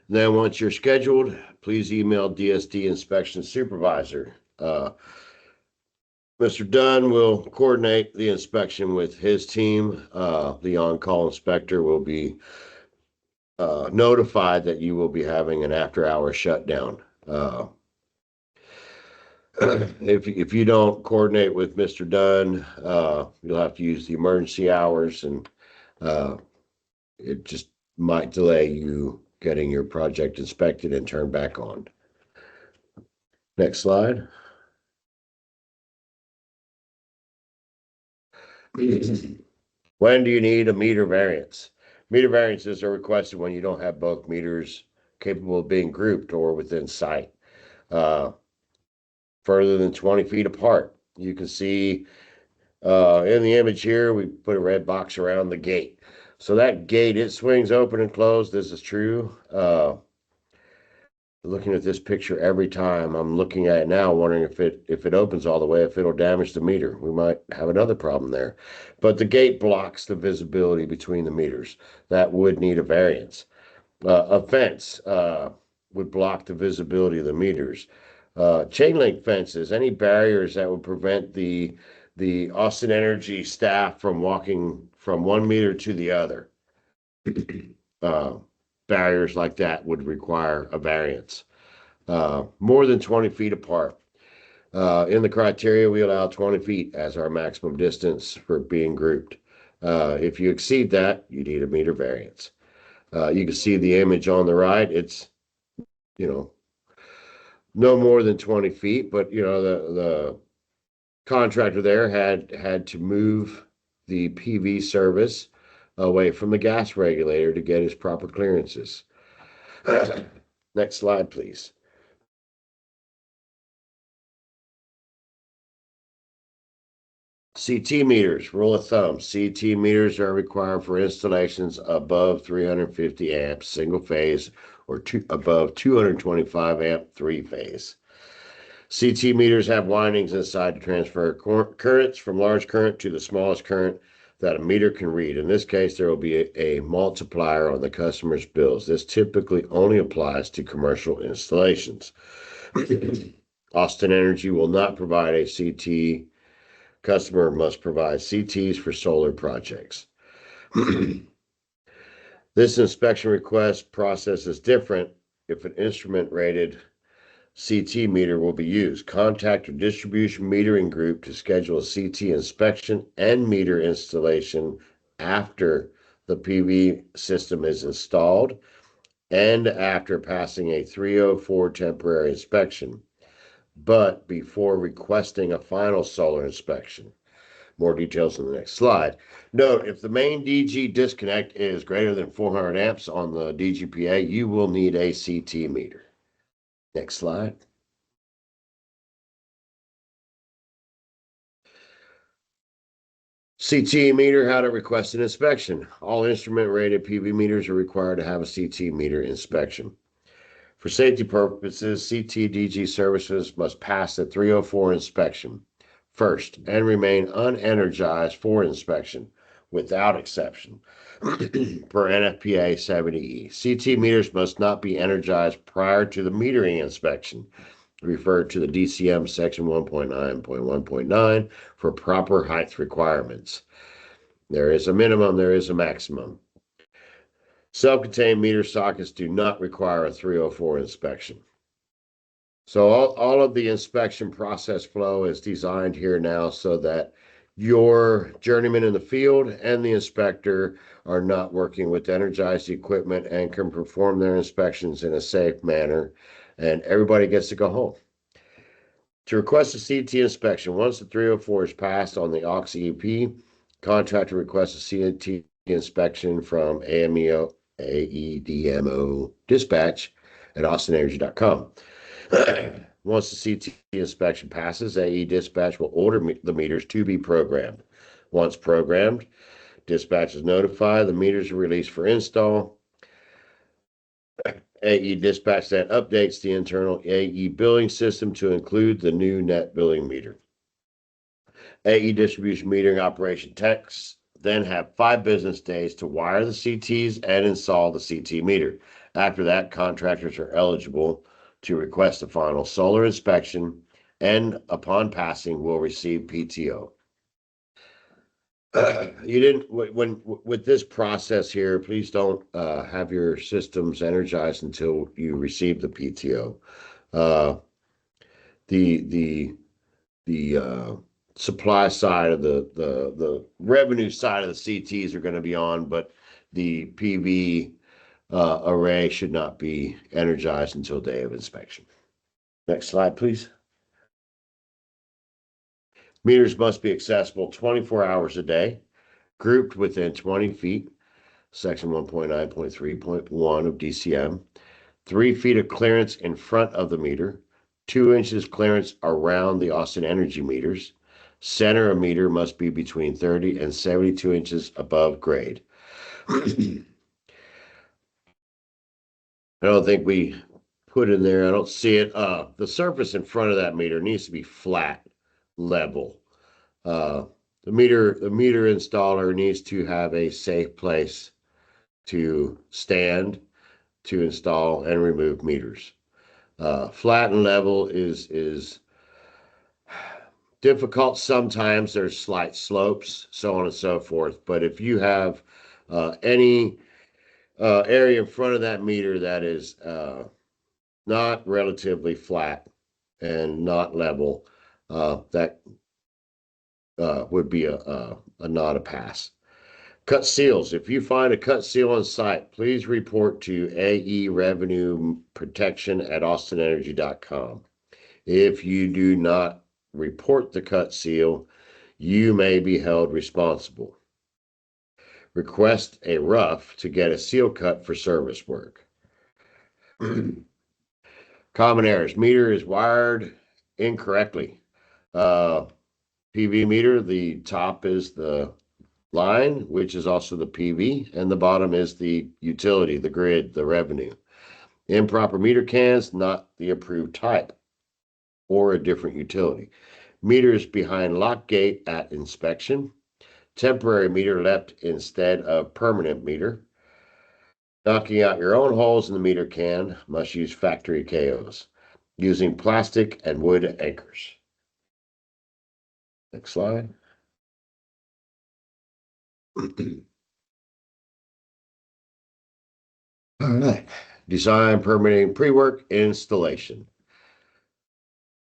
Then once you're scheduled, please email DSD inspection supervisor. Mr. Dunn will coordinate the inspection with his team. The on-call inspector will be notified that you will be having an after-hour shutdown. If you don't coordinate with Mr. Dunn, you'll have to use the emergency hours, and it just might delay you getting your project inspected and turned back on. Next slide. When do you need a meter variance? Meter variances are requested when you don't have both meters capable of being grouped or within sight. Further than 20 feet apart. You can see in the image here, we put a red box around the gate. So that gate, it swings open and closed. This is true. Looking at this picture every time, I'm looking at it now, wondering if it opens all the way, if it'll damage the meter. We might have another problem there. But the gate blocks the visibility between the meters. That would need a variance. A fence would block the visibility of the meters. Chain link fences, any barriers that would prevent the Austin Energy staff from walking from one meter to the other. Barriers like that would require a variance. More than 20 feet apart. In the criteria, we allow 20 feet as our maximum distance for being grouped. If you exceed that, you need a meter variance. You can see the image on the right. It's, no more than 20 feet, but the contractor there had to move the PV service away from the gas regulator to get his proper clearances. Next slide, please. CT meters, rule of thumb. CT meters are required for installations above 350 amps single phase or above 225 amp three phase. CT meters have windings inside to transfer currents from large current to the smallest current that a meter can read. In this case, there will be a multiplier on the customer's bills. This typically only applies to commercial installations. Austin Energy will not provide a CT. Customer must provide CTs for solar projects. This inspection request process is different if an instrument rated CT meter will be used. Contact your distribution metering group to schedule a CT inspection and meter installation after the PV system is installed and after passing a 304 temporary inspection, but before requesting a final solar inspection. More details in the next slide. Note, if the main DG disconnect is greater than 400 amps on the DGPA, you will need a CT meter. Next slide. CT meter, how to request an inspection. All instrument rated PV meters are required to have a CT meter inspection. For safety purposes, CT DG services must pass the 304 inspection first and remain unenergized for inspection without exception per NFPA 70E. CT meters must not be energized prior to the metering inspection, referred to the DCM section 1.9.1.9 for proper height requirements. There is a minimum, there is a maximum. Self-contained meter sockets do not require a 304 inspection. So all of the inspection process flow is designed here now so that your journeyman in the field and the inspector are not working with energized equipment and can perform their inspections in a safe manner, and everybody gets to go home. To request a CT inspection, once the 304 is passed on the aux EP, contractor requests a CT inspection from AMEO AEDMO dispatch at austinenergy.com. Once the CT inspection passes, AE dispatch will order the meters to be programmed. Once programmed, dispatch is notified, the meters are released for install. AE dispatch then updates the internal AE billing system to include the new net billing meter. AE distribution metering operation techs then have 5 business days to wire the CTs and install the CT meter. After that, contractors are eligible to request a final solar inspection and upon passing will receive PTO. You didn't when with this process here, please don't have your systems energized until you receive the PTO. The supply side of the revenue side of the CTs are going to be on, but the PV array should not be energized until day of inspection. Next slide, please. Meters must be accessible 24 hours a day, grouped within 20 feet, section 1.9.3.1 of DCM, 3 feet of clearance in front of the meter, 2 inches clearance around the Austin Energy meters. Center of meter must be between 30 and 72 inches above grade. I don't think we put in there, I don't see it. The surface in front of that meter needs to be flat, level. The meter installer needs to have a safe place to stand to install and remove meters. Flat and level is difficult. Sometimes there's slight slopes, so on and so forth. But if you have any area in front of that meter that is not relatively flat and not level, that would be a not a pass. Cut seals. If you find a cut seal on site, please report to AE Revenue Protection at austinenergy.com. If you do not report the cut seal, you may be held responsible. Request a rough to get a seal cut for service work. Common errors. Meter is wired incorrectly. PV meter, the top is the line, which is also the PV, and the bottom is the utility, the grid, the revenue. Improper meter cans, not the approved type, or a different utility. Meters behind lock gate at inspection. Temporary meter left instead of permanent meter. Knocking out your own holes in the meter can, must use factory KOs. Using plastic and wood anchors. Next slide. All right. Design, permitting, pre-work, installation.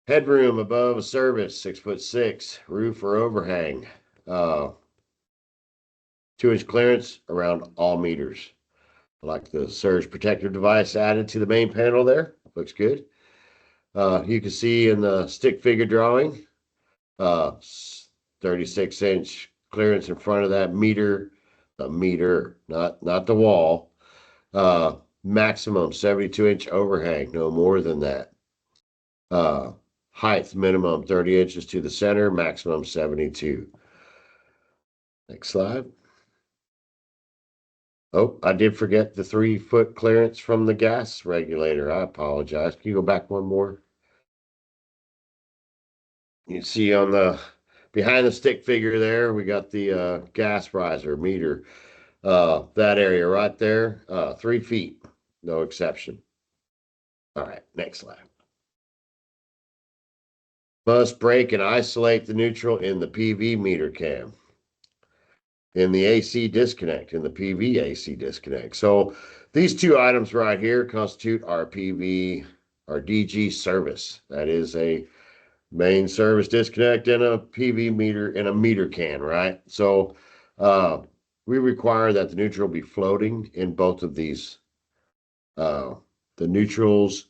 Headroom above a service, 6'6", roof or overhang. 2-inch clearance around all meters. I like the surge protector device added to the main panel there. Looks good. You can see in the stick figure drawing, 36-inch clearance in front of that meter. The meter, not the wall. Maximum 72-inch overhang, no more than that. Height minimum 30 inches to the center, maximum 72. Next slide. Oh, I did forget the 3-foot clearance from the gas regulator. I apologize. Can you go back one more? You see on the behind the stick figure there, we got the gas riser meter. That area right there, 3 feet, no exception. All right, next slide. Must break and isolate the neutral in the PV meter cam. In the AC disconnect, in the PV AC disconnect. So these 2 items right here constitute our PV, our DG service. That is a main service disconnect and a PV meter in a meter can, right? So we require that the neutral be floating in both of these. The neutrals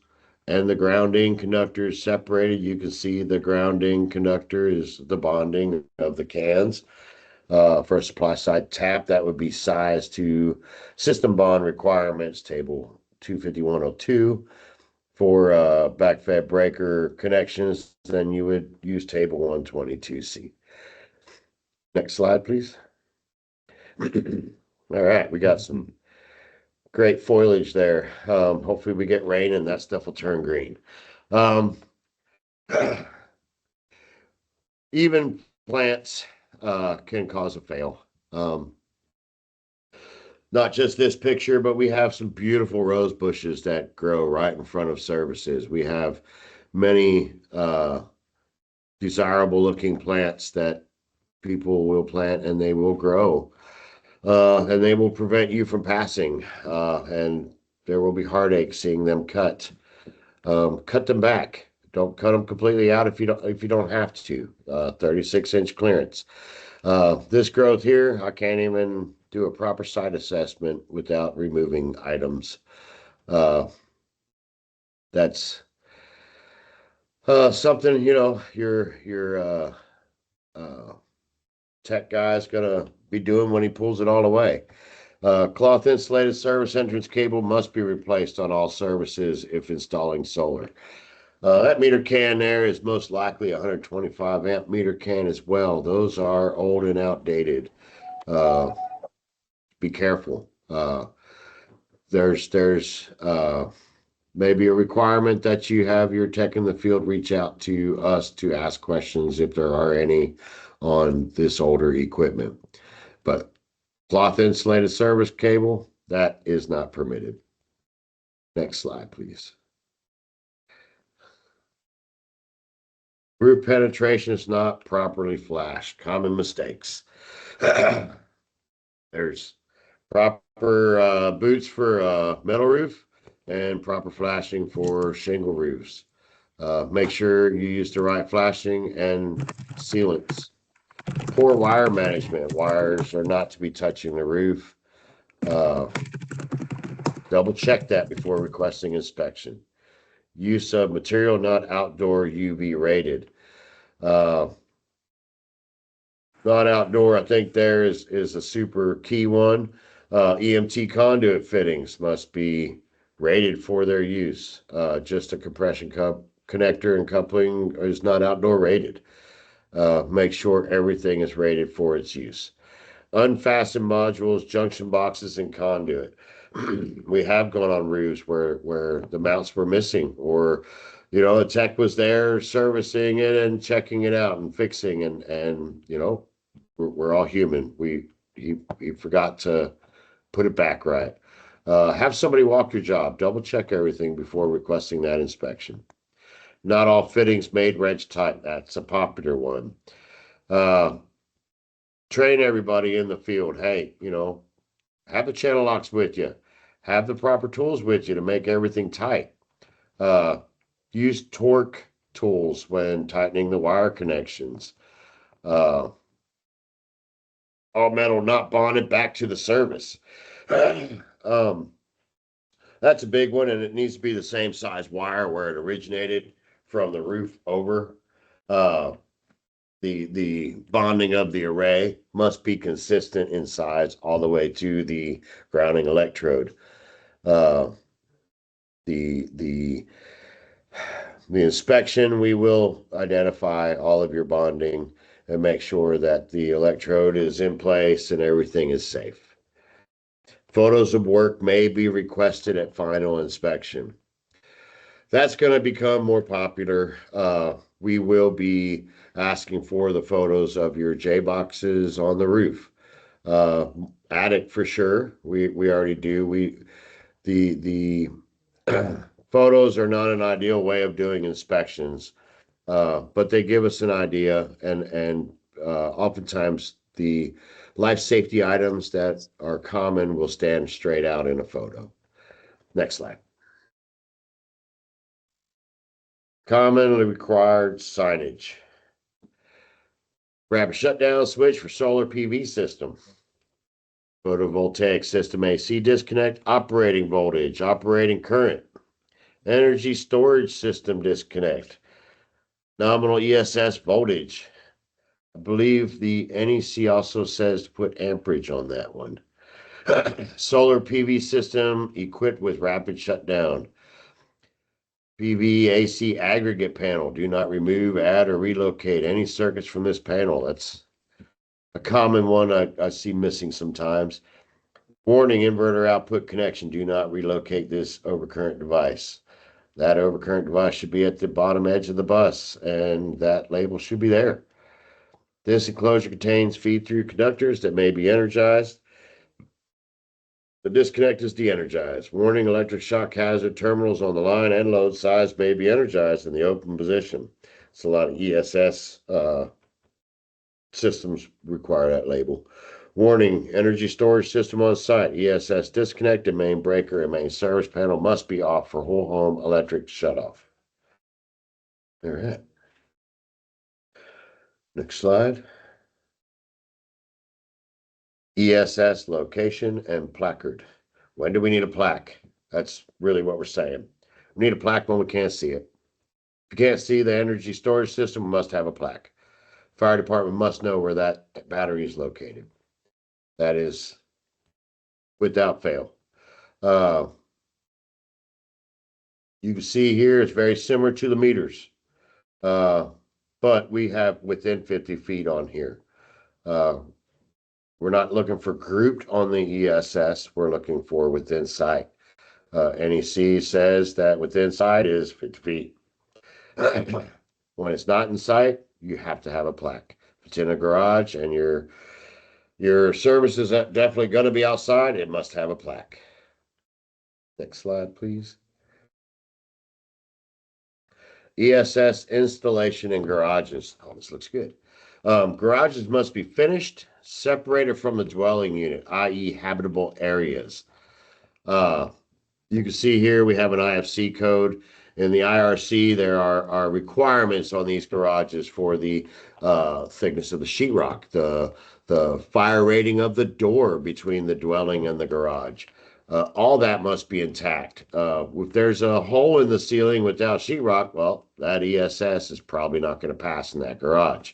and the grounding conductors separated. You can see the grounding conductor is the bonding of the cans. For a supply side tap, that would be sized to system bond requirements, table 25102. For backfed breaker connections, then you would use table 122C. Next slide, please. All right, we got some great foliage there. Hopefully we get rain and that stuff will turn green. Even plants can cause a fail. Not just this picture, but we have some beautiful rose bushes that grow right in front of services. We have many desirable looking plants that people will plant and they will grow. And they will prevent you from passing. And there will be heartache seeing them cut. Cut them back. Don't cut them completely out if you don't have to. 36-inch clearance. This growth here, I can't even do a proper site assessment without removing items. That's something, you know, your tech guy's gonna be doing when he pulls it all away. Cloth insulated service entrance cable must be replaced on all services if installing solar. That meter can there is most likely a 125 amp meter can as well. Those are old and outdated. Be careful. There's maybe a requirement that you have your tech in the field reach out to us to ask questions if there are any on this older equipment. But cloth insulated service cable, that is not permitted. Next slide, please. Roof penetration is not properly flashed. Common mistakes. There's proper boots for metal roof and proper flashing for shingle roofs. Make sure you use the right flashing and sealants. Poor wire management. Wires are not to be touching the roof. Double check that before requesting inspection. Use of material not outdoor UV rated. Not outdoor, I think there is a super key one. EMT conduit fittings must be rated for their use. Just a compression connector and coupling is not outdoor rated. Make sure everything is rated for its use. Unfastened modules, junction boxes, and conduit. We have gone on roofs where the mounts were missing, or you know, the tech was there servicing it and checking it out and fixing, and you know, we're all human. He forgot to put it back right. Have somebody walk your job. Double check everything before requesting that inspection. Not all fittings made wrench tight. That's a popular one. Train everybody in the field. Hey, you know, have the channel locks with you. Have the proper tools with you to make everything tight. Use torque tools when tightening the wire connections. All metal not bonded back to the service. That's a big one, and it needs to be the same size wire where it originated from the roof over. The bonding of the array must be consistent in size all the way to the grounding electrode. The inspection, we will identify all of your bonding and make sure that the electrode is in place and everything is safe. Photos of work may be requested at final inspection. That's going to become more popular. We will be asking for the photos of your J boxes on the roof. Attic for sure. We already do. The photos are not an ideal way of doing inspections, but they give us an idea, and oftentimes the life safety items that are common will stand straight out in a photo. Next slide. Commonly required signage. Grab a shutdown switch for solar PV system. Photovoltaic system AC disconnect, operating voltage, operating current. Energy storage system disconnect. Nominal ESS voltage. I believe the NEC also says to put amperage on that one. Solar PV system equipped with rapid shutdown. PV AC aggregate panel. Do not remove, add, or relocate any circuits from this panel. That's a common one I see missing sometimes. Warning, inverter output connection. Do not relocate this overcurrent device. That overcurrent device should be at the bottom edge of the bus, and that label should be there. This enclosure contains feed-through conductors that may be energized. The disconnect is de-energized. Warning, electric shock hazard terminals on the line and load size may be energized in the open position. It's a lot of ESS systems require that label. Warning, energy storage system on site. ESS disconnected, main breaker and main service panel must be off for whole home electric shutoff. There it. Next slide. ESS location and placard. When do we need a plaque? That's really what we're saying. We need a plaque when we can't see it. If you can't see the energy storage system, we must have a plaque. Fire department must know where that battery is located. That is without fail. You can see here it's very similar to the meters, but we have within 50 feet on here. We're not looking for grouped on the ESS. We're looking for within sight. NEC says that within sight is 50 feet. When it's not in sight, you have to have a plaque. If it's in a garage and your service is definitely going to be outside, it must have a plaque. Next slide, please. ESS installation in garages. Oh, this looks good. Garages must be finished, separated from the dwelling unit, i.e. habitable areas. You can see here we have an IFC code. In the IRC, there are requirements on these garages for the thickness of the sheetrock, the fire rating of the door between the dwelling and the garage. All that must be intact. If there's a hole in the ceiling without sheetrock, well, that ESS is probably not going to pass in that garage.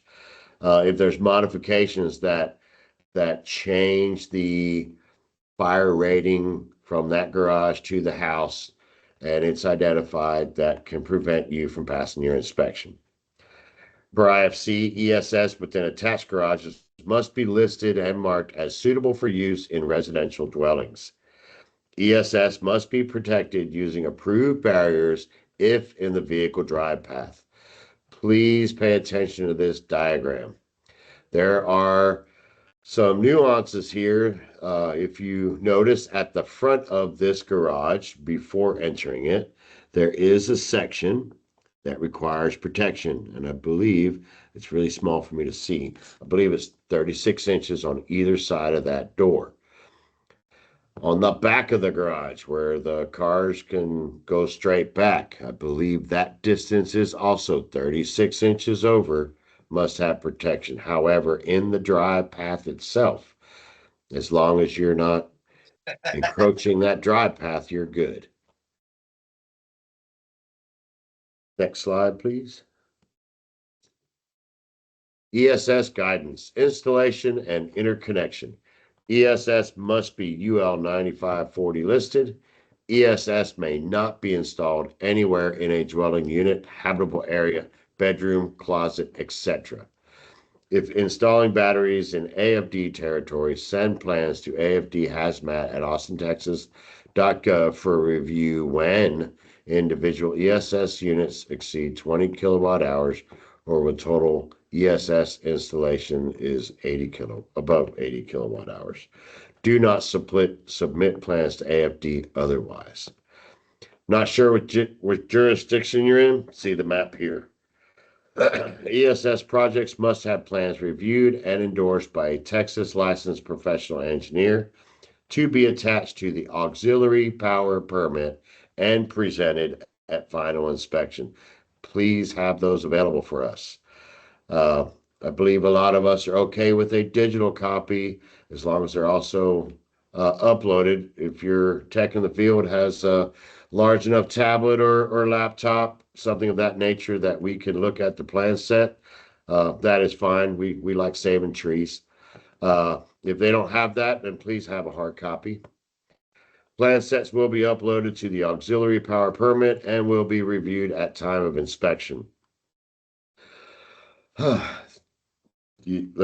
If there's modifications that change the fire rating from that garage to the house, and it's identified, that can prevent you from passing your inspection. Per IFC, ESS within attached garages must be listed and marked as suitable for use in residential dwellings. ESS must be protected using approved barriers if in the vehicle drive path. Please pay attention to this diagram. There are some nuances here. If you notice at the front of this garage, before entering it, there is a section that requires protection. And I believe it's really small for me to see. I believe it's 36 inches on either side of that door. On the back of the garage where the cars can go straight back, I believe that distance is also 36 inches over, must have protection. However, in the drive path itself, as long as you're not encroaching that drive path, you're good. Next slide, please. ESS guidance, installation and interconnection. ESS must be UL 9540 listed. ESS may not be installed anywhere in a dwelling unit, habitable area, bedroom, closet, etc. If installing batteries in AFD territory, send plans to AFD Hazmat at austintexas.gov for review when individual ESS units exceed 20 kilowatt hours or when total ESS installation is above 80 kilowatt hours. Do not submit plans to AFD otherwise. Not sure what jurisdiction you're in? See the map here. ESS projects must have plans reviewed and endorsed by a Texas licensed professional engineer to be attached to the auxiliary power permit and presented at final inspection. Please have those available for us. I believe a lot of us are okay with a digital copy as long as they're also uploaded. If your tech in the field has a large enough tablet or laptop, something of that nature that we can look at the plan set, That is fine. We like saving trees. If they don't have that, then please have a hard copy. Plan sets will be uploaded to the auxiliary power permit and will be reviewed at time of inspection. Let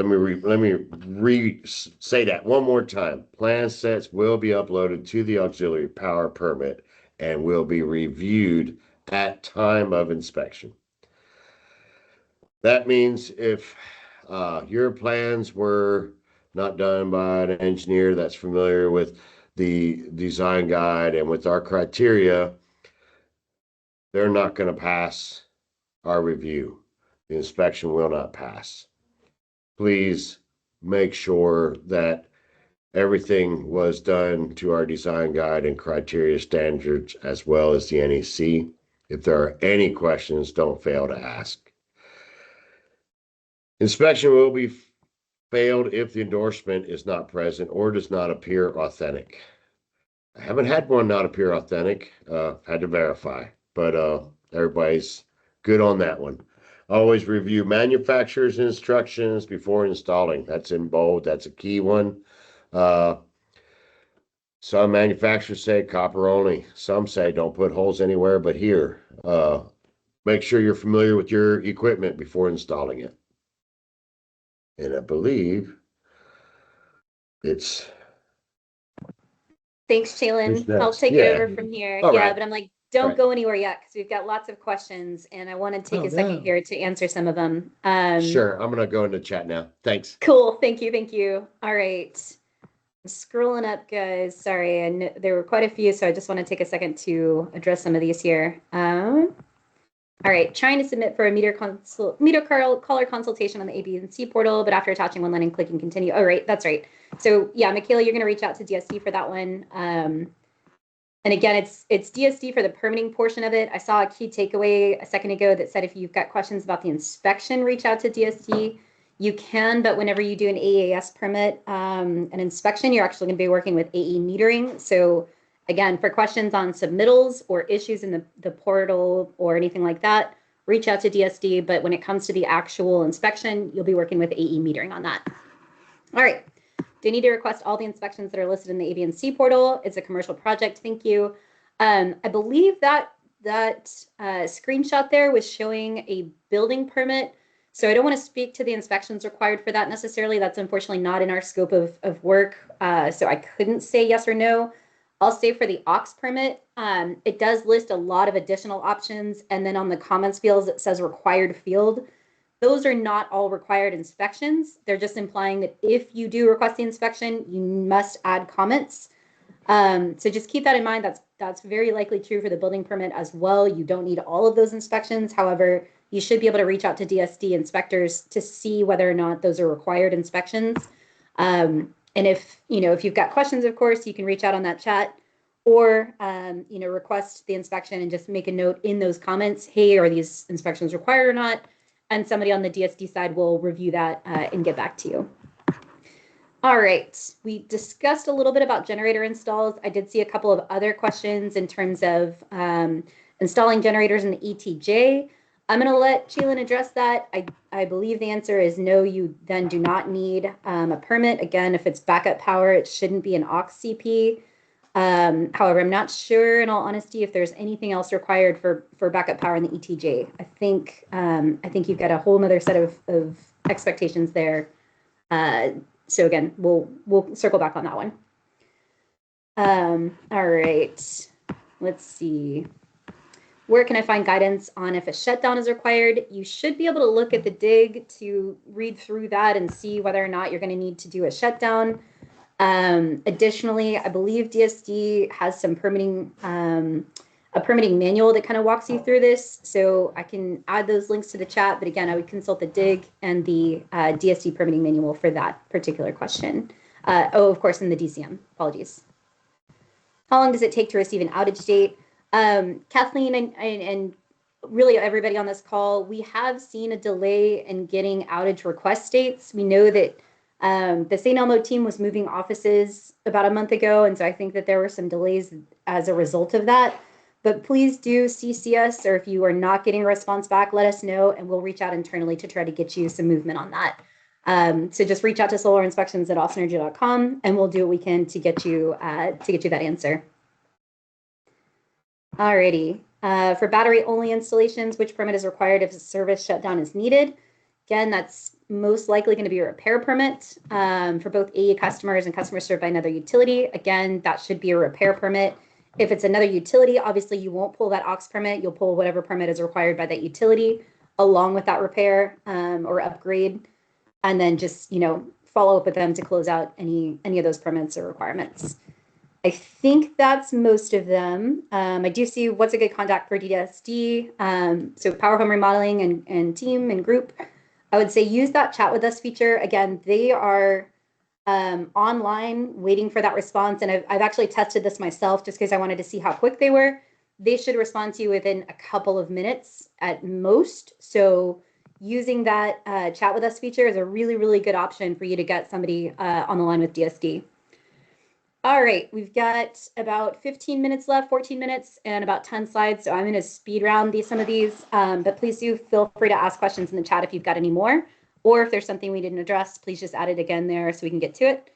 me say that one more time. Plan sets will be uploaded to the auxiliary power permit and will be reviewed at time of inspection. That means if your plans were not done by an engineer that's familiar with the design guide and with our criteria, they're not going to pass our review. The inspection will not pass. Please make sure that everything was done to our design guide and criteria standards as well as the NEC. If there are any questions, don't fail to ask. Inspection will be failed if the endorsement is not present or does not appear authentic. I haven't had one not appear authentic. Had to verify, but everybody's good on that one. Always review manufacturer's instructions before installing. That's in bold. That's a key one. Some manufacturers say copper only. Some say don't put holes anywhere but here. Make sure you're familiar with your equipment before installing it. And I believe it's... Thanks, Shaylin. I'll take it over from here. All yeah, right. but I'm like, don't Right. go anywhere yet because we've got lots of questions and I want to take Oh, a second no. here to answer some of them. Sure, I'm gonna go into chat now. Thanks. Cool. Thank you. Thank you. All right. I'm scrolling up, guys. Sorry, and there were quite a few, so I just want to take a second to address some of these here. All right, trying to submit for a meter caller consultation on the ABC portal, but after attaching one line and clicking continue. Oh, right, that's right. So yeah, Michaela, you're going to reach out to DSD for that one. And again, it's DSD for the permitting portion of it. I saw a key takeaway a second ago that said if you've got questions about the inspection, reach out to DSD. You can, but whenever you do an AAS permit, an inspection, you're actually going to be working with AE metering. So again, for questions on submittals or issues in the portal or anything like that, reach out to DSD. But when it comes to the actual inspection, you'll be working with AE metering on that. All right. Do you need to request all the inspections that are listed in the ABNC portal? It's a commercial project. Thank you. I believe that screenshot there was showing a building permit. So I don't want to speak to the inspections required for that necessarily. That's unfortunately not in our scope of work. So I couldn't say yes or no. I'll say for the aux permit, it does list a lot of additional options. And then on the comments fields, it says required field. Those are not all required inspections. They're just implying that if you do request the inspection, you must add comments. So just keep that in mind. That's very likely true for the building permit as well. You don't need all of those inspections. However, you should be able to reach out to DSD inspectors to see whether or not those are required inspections. And if you've got questions, of course, you can reach out on that chat or, request the inspection and just make a note in those comments. Hey, are these inspections required or not? And somebody on the DSD side will review that and get back to you. All right, we discussed a little bit about generator installs. I did see a couple of other questions in terms of installing generators in the ETJ. I'm going to let Cheelin address that. I believe the answer is no, you then do not need a permit. Again, if it's backup power, it shouldn't be an aux CP. However, I'm not sure, in all honesty, if there's anything else required for backup power in the ETJ. I think you've got a whole nother set of expectations there. So again, we'll circle back on that one. All right, let's see. Where can I find guidance on if a shutdown is required? You should be able to look at the dig to read through that and see whether or not you're going to need to do a shutdown. Additionally, I believe DSD has some permitting, a permitting manual that kind of walks you through this. So I can add those links to the chat. But again, I would consult the dig and the DSD permitting manual for that particular question. Of course, in the DCM. Apologies. How long does it take to receive an outage date? Kathleen and really everybody on this call, we have seen a delay in getting outage request dates. We know that the St. Elmo team was moving offices about a month ago, and so I think that there were some delays as a result of that. but please do CC us, or if you are not getting a response back, let us know and we'll reach out internally to try to get you some movement on that. So just reach out to solarinspections@austinenergy.com and we'll do what we can to get you that answer. Alrighty. For battery only installations, which permit is required if a service shutdown is needed? Again, that's most likely going to be a repair permit for both AE customers and customers served by another utility. Again, that should be a repair permit. If it's another utility, obviously you won't pull that aux permit. You'll pull whatever permit is required by that utility along with that repair or upgrade, and then just follow up with them to close out any of those permits or requirements. I think that's most of them. I do see what's a good contact for DDSD. So Power Home Remodeling and team and group. I would say use that chat with us feature. Again, they are online waiting for that response. And I've actually tested this myself just because I wanted to see how quick they were. They should respond to you within a couple of minutes at most. So using that chat with us feature is a really, really good option for you to get somebody on the line with DSD. All right, we've got about 15 minutes left, 14 minutes, and about 10 slides. So I'm going to speed round some of these, but please do feel free to ask questions in the chat if you've got any more, or if there's something we didn't address, please just add it again there so we can get to it.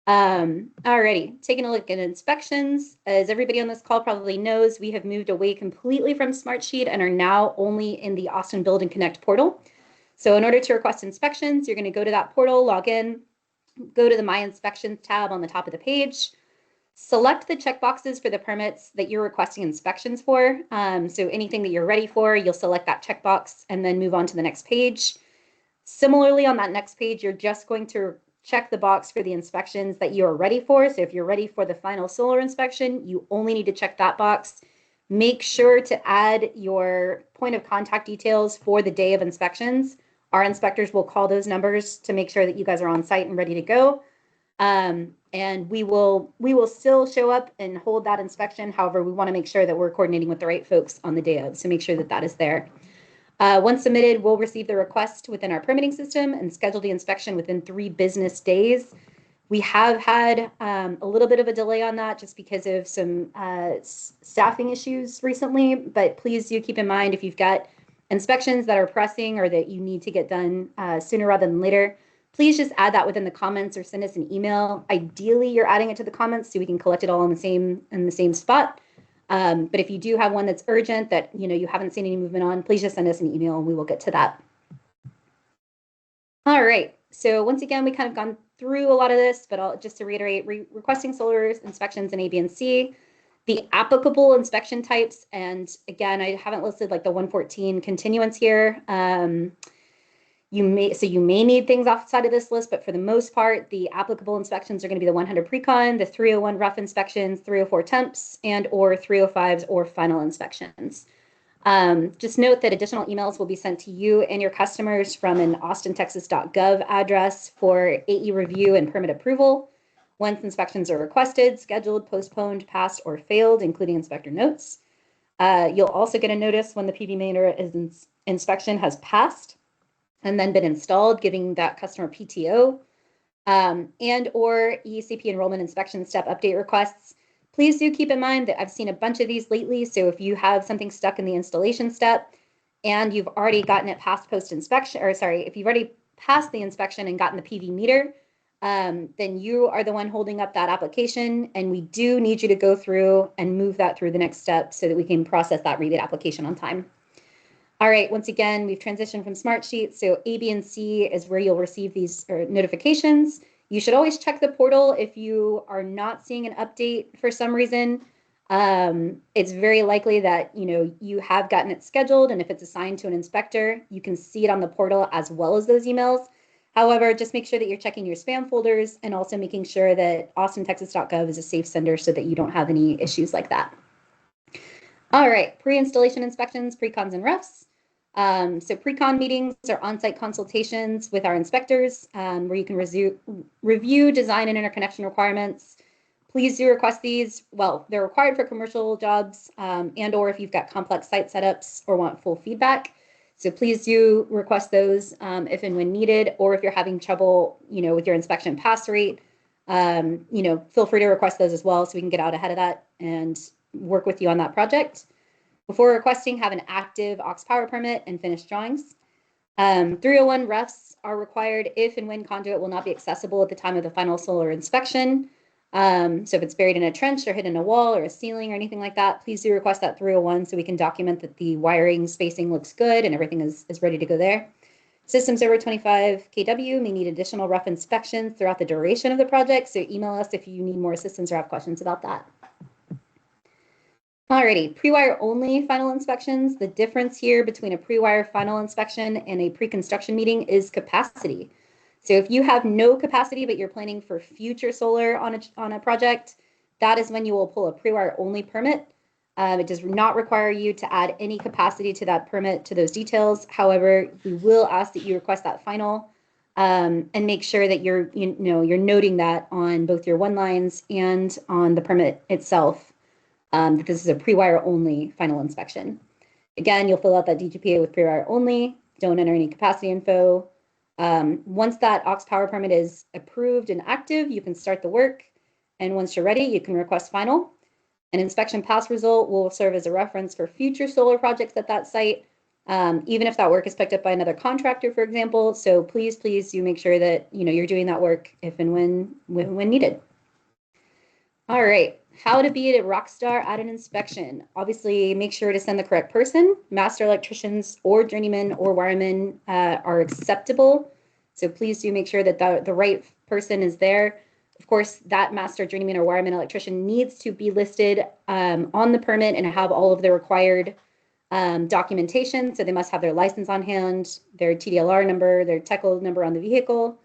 Alrighty, taking a look at inspections. As everybody on this call probably knows, we have moved away completely from Smartsheet and are now only in the Austin Build and Connect portal. So in order to request inspections, you're going to go to that portal, log in, go to the My Inspections tab on the top of the page, select the checkboxes for the permits that you're requesting inspections for. So anything that you're ready for, you'll select that checkbox and then move on to the next page. Similarly, on that next page, you're just going to check the box for the inspections that you are ready for. So if you're ready for the final solar inspection, you only need to check that box. Make sure to add your point of contact details for the day of inspections. Our inspectors will call those numbers to make sure that you guys are on site and ready to go. And we will still show up and hold that inspection. However, we want to make sure that we're coordinating with the right folks on the day of. So make sure that that is there. Once submitted, we'll receive the request within our permitting system and schedule the inspection within 3 business days. We have had a little bit of a delay on that just because of some staffing issues recently, but please do keep in mind if you've got inspections that are pressing or that you need to get done sooner rather than later, please just add that within the comments or send us an email. Ideally, you're adding it to the comments so we can collect it all in the same spot. But if you do have one that's urgent that you haven't seen any movement on, please just send us an email and we will get to that. All right. So once again, we kind of gone through a lot of this, but just to reiterate, requesting solar inspections in A, B, and C, the applicable inspection types, and again, I haven't listed like the 114 continuance here. You may need things outside of this list, but for the most part, the applicable inspections are going to be the 100 pre-con, the 301 rough inspections, 304 temps, and or 305s or final inspections. Just note that additional emails will be sent to you and your customers from an austintexas.gov address for AE review and permit approval. Once inspections are requested, scheduled, postponed, passed, or failed, including inspector notes. You'll also get a notice when the PV mainer inspection has passed and then been installed, giving that customer PTO, and or ECP enrollment inspection step update requests. Please do keep in mind that I've seen a bunch of these lately. So if you have something stuck in the installation step and you've already gotten it past post-inspection, or sorry, if you've already passed the inspection and gotten the PV meter, then you are the one holding up that application. And we do need you to go through and move that through the next step so that we can process that rebate application on time. All right, once again, we've transitioned from Smartsheet. So A, B, and C is where you'll receive these notifications. You should always check the portal if you are not seeing an update for some reason. It's very likely that you have gotten it scheduled, and if it's assigned to an inspector, you can see it on the portal as well as those emails. However, just make sure that you're checking your spam folders and also making sure that austintexas.gov is a safe sender so that you don't have any issues like that. All right, pre-installation inspections, pre-cons and refs. So pre-con meetings are on-site consultations with our inspectors where you can review design and interconnection requirements. Please do request these. Well, they're required for commercial jobs and or if you've got complex site setups or want full feedback. So please do request those if and when needed, or if you're having trouble, with your inspection pass rate, feel free to request those as well so we can get out ahead of that and work with you on that project. Before requesting, have an active aux power permit and finished drawings. 301 refs are required if and when conduit will not be accessible at the time of the final solar inspection. So if it's buried in a trench or hidden in a wall or a ceiling or anything like that, please do request that 301 so we can document that the wiring spacing looks good and everything is ready to go there. Systems over 25 kW may need additional rough inspections throughout the duration of the project, so email us if you need more assistance or have questions about that. Alrighty, pre-wire only final inspections. The difference here between a pre-wire final inspection and a pre-construction meeting is capacity. So if you have no capacity, but you're planning for future solar on a project, that is when you will pull a pre-wire only permit. It does not require you to add any capacity to that permit to those details. However, we will ask that you request that final and make sure that you're noting that on both your one lines and on the permit itself. That this is a pre-wire only final inspection. Again, you'll fill out that DGPA with pre-wire only. Don't enter any capacity info. Once that aux power permit is approved and active, you can start the work. And once you're ready, you can request final. An inspection pass result will serve as a reference for future solar projects at that site, even if that work is picked up by another contractor, for example. So please do make sure that you're doing that work if and when needed. All right, how to be a rock star at an inspection. Obviously, make sure to send the correct person. Master electricians or journeymen or wiremen are acceptable. So please do make sure that the right person is there. Of course, that master journeyman or wireman electrician needs to be listed on the permit and have all of the required documentation. So they must have their license on hand, their TDLR number, their TECL number on the vehicle.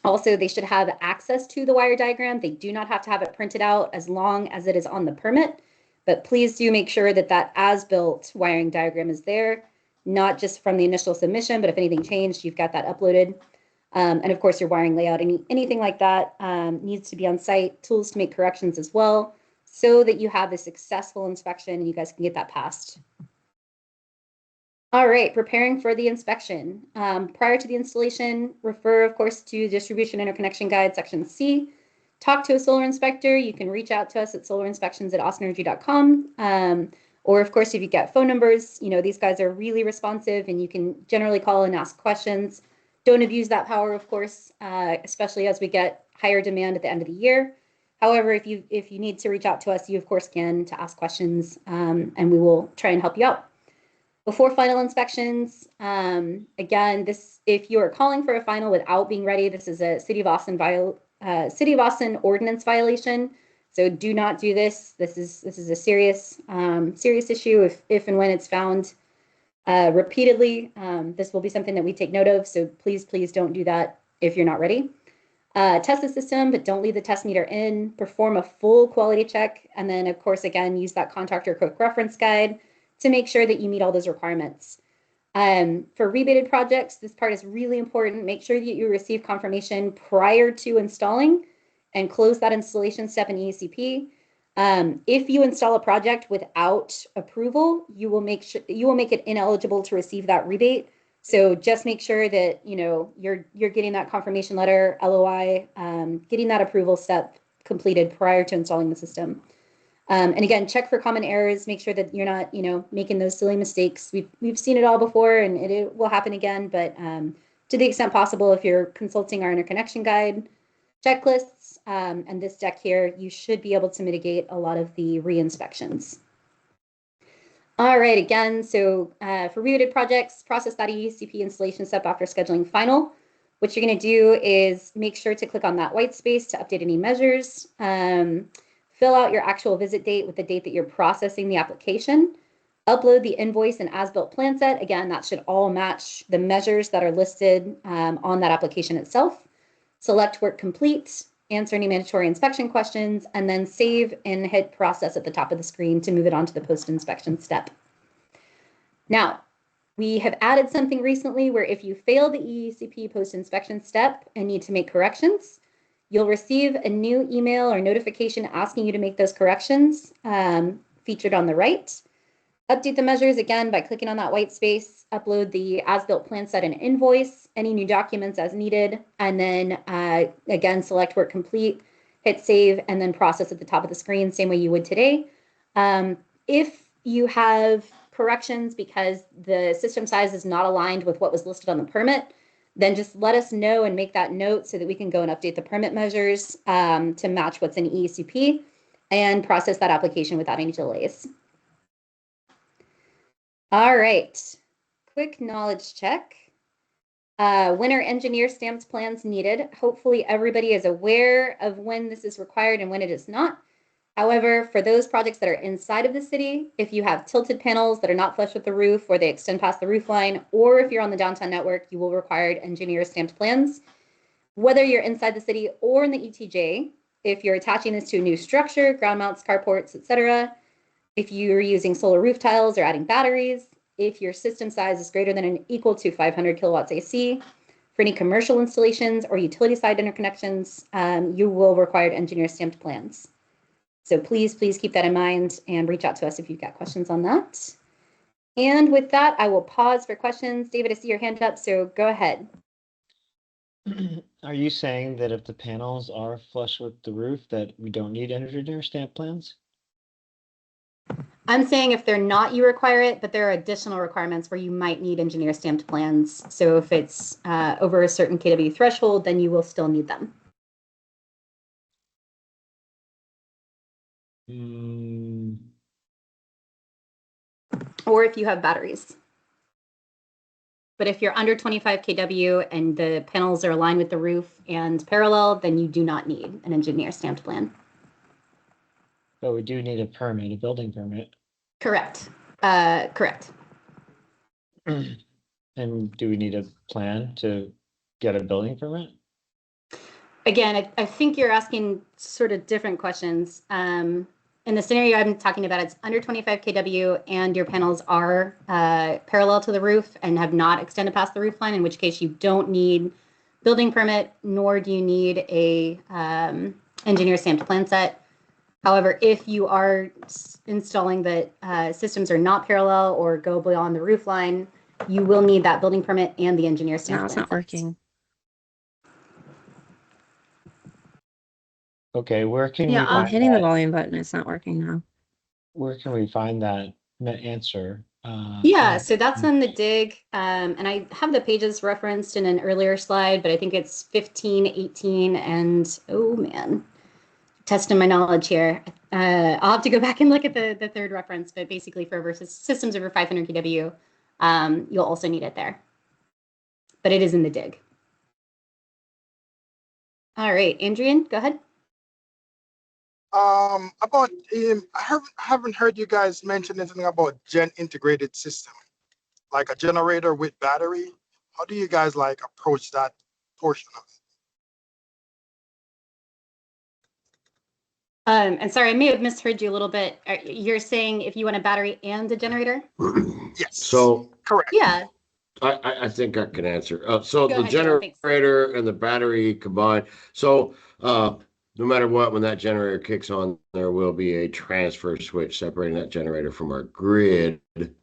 Also, they should have access to the wire diagram. They do not have to have it printed out as long as it is on the permit, but please do make sure that that as-built wiring diagram is there, not just from the initial submission, but if anything changed, you've got that uploaded. And of course, your wiring layout, anything like that needs to be on site, tools to make corrections as well, so that you have a successful inspection and you guys can get that passed. All right, preparing for the inspection. Prior to the installation, refer, of course, to Distribution Interconnection Guide, Section C. Talk to a solar inspector. You can reach out to us at solarinspections@austenenergy.com. Or, of course, if you get phone numbers, these guys are really responsive and you can generally call and ask questions. Don't abuse that power, of course, especially as we get higher demand at the end of the year. However, if you need to reach out to us, you, of course, can to ask questions and we will try and help you out. Before final inspections, again, if you are calling for a final without being ready, this is a City of Austin ordinance violation. So do not do this. This is a serious issue. If and when it's found repeatedly, this will be something that we take note of. So please don't do that if you're not ready. Test the system, but don't leave the test meter in. Perform a full quality check, and then, of course, again, use that Contractor quick reference guide to make sure that you meet all those requirements. For rebated projects, this part is really important. Make sure that you receive confirmation prior to installing and close that installation step in EACP. If you install a project without approval, you will make it ineligible to receive that rebate. So just make sure that you're getting that confirmation letter, LOI, getting that approval step completed prior to installing the system. And again, check for common errors. Make sure that you're not, making those silly mistakes. We've seen it all before, and it will happen again. But to the extent possible, if you're consulting our interconnection guide, checklists, and this deck here, you should be able to mitigate a lot of the re-inspections. All right, again, so for rebated projects, process that EACP installation step after scheduling final. What you're going to do is make sure to click on that white space to update any measures. Fill out your actual visit date with the date that you're processing the application. Upload the invoice and as-built plan set. Again, that should all match the measures that are listed on that application itself. Select work complete, answer any mandatory inspection questions, and then save and hit process at the top of the screen to move it on to the post-inspection step. Now, we have added something recently where if you fail the EACP post-inspection step and need to make corrections, you'll receive a new email or notification asking you to make those corrections featured on the right. Update the measures again by clicking on that white space, upload the as-built plan set and invoice, any new documents as needed, and then again, select work complete, hit save, and then process at the top of the screen, same way you would today. If you have corrections because the system size is not aligned with what was listed on the permit, then just let us know and make that note so that we can go and update the permit measures to match what's in EECP and process that application without any delays. All right, quick knowledge check. When are engineer stamped plans needed? Hopefully everybody is aware of when this is required and when it is not. However, for those projects that are inside of the city, if you have tilted panels that are not flush with the roof or they extend past the roof line, or if you're on the downtown network, you will require engineer stamped plans. Whether you're inside the city or in the ETJ, if you're attaching this to a new structure, ground mounts, carports, etc., if you're using solar roof tiles or adding batteries, if your system size is greater than or equal to 500 kilowatts AC, for any commercial installations or utility side interconnections, you will require engineer stamped plans. So please keep that in mind and reach out to us if you've got questions on that. And with that, I will pause for questions. David, I see your hand up, so go ahead. Are you saying that if the panels are flush with the roof that we don't need engineer stamp plans? I'm saying if they're not, you require it, but there are additional requirements where you might need engineer stamped plans. So if it's over a certain kW threshold, then you will still need them. Or if you have batteries. But if you're under 25 kW and the panels are aligned with the roof and parallel, then you do not need an engineer stamped plan. But we do need a permit, a building permit. Correct. Correct. And do we need a plan to get a building permit? Again, I think you're asking sort of different questions. In the scenario I'm talking about, it's under 25 kW and your panels are parallel to the roof and have not extended past the roof line, in which case you don't need building permit, nor do you need a engineer stamped plan set. However, if you are installing that systems are not parallel or go beyond the roof line, you will need that building permit and the engineer stamped plan. No, it's not working. Okay, where can Yeah, we I'm find hitting the that? volume button. It's not working now. Where can we find that answer? Yeah, so that's in the dig. And I have the pages referenced in an earlier slide, but I think it's 15, 18, and oh man, testing my knowledge here. I'll have to go back and look at the third reference, but basically for versus systems over 500 kW, you'll also need it there. But it is in the dig. All right, Andrian, go ahead. About I haven't heard you guys mention anything about gen integrated system, like a generator with battery. How do you guys like approach that portion of it? And sorry, I may have misheard you a little bit. You're saying if you want a battery and a generator? Yes. So Correct. Yeah. I think I can answer. So Go the ahead, Joe, thanks. generator and the battery combined. So no matter what, when that generator kicks on, there will be a transfer switch separating that generator from our grid. If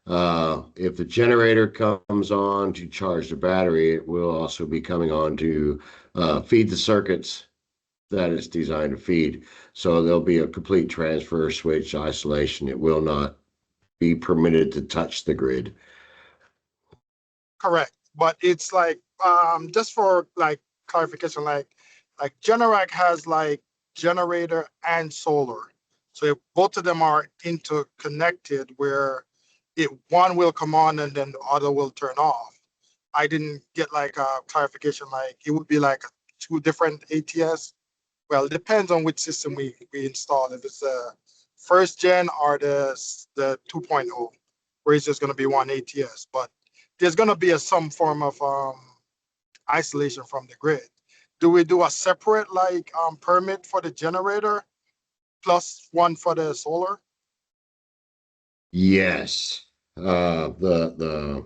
the generator comes on to charge the battery, it will also be coming on to feed the circuits that it's designed to feed. So there'll be a complete transfer switch isolation. It will not be permitted to touch the grid. Correct. But it's like just for like clarification, like Generac has like generator and solar. So if both of them are interconnected, where one will come on and then the other will turn off. I didn't get like a clarification, like it would be like two different ATS. Well, it depends on which system we install. If it's the first gen or the 2.0, where it's just going to be one ATS. But there's going to be some form of isolation from the grid. Do we do a separate like permit for the generator plus one for the solar? Yes. The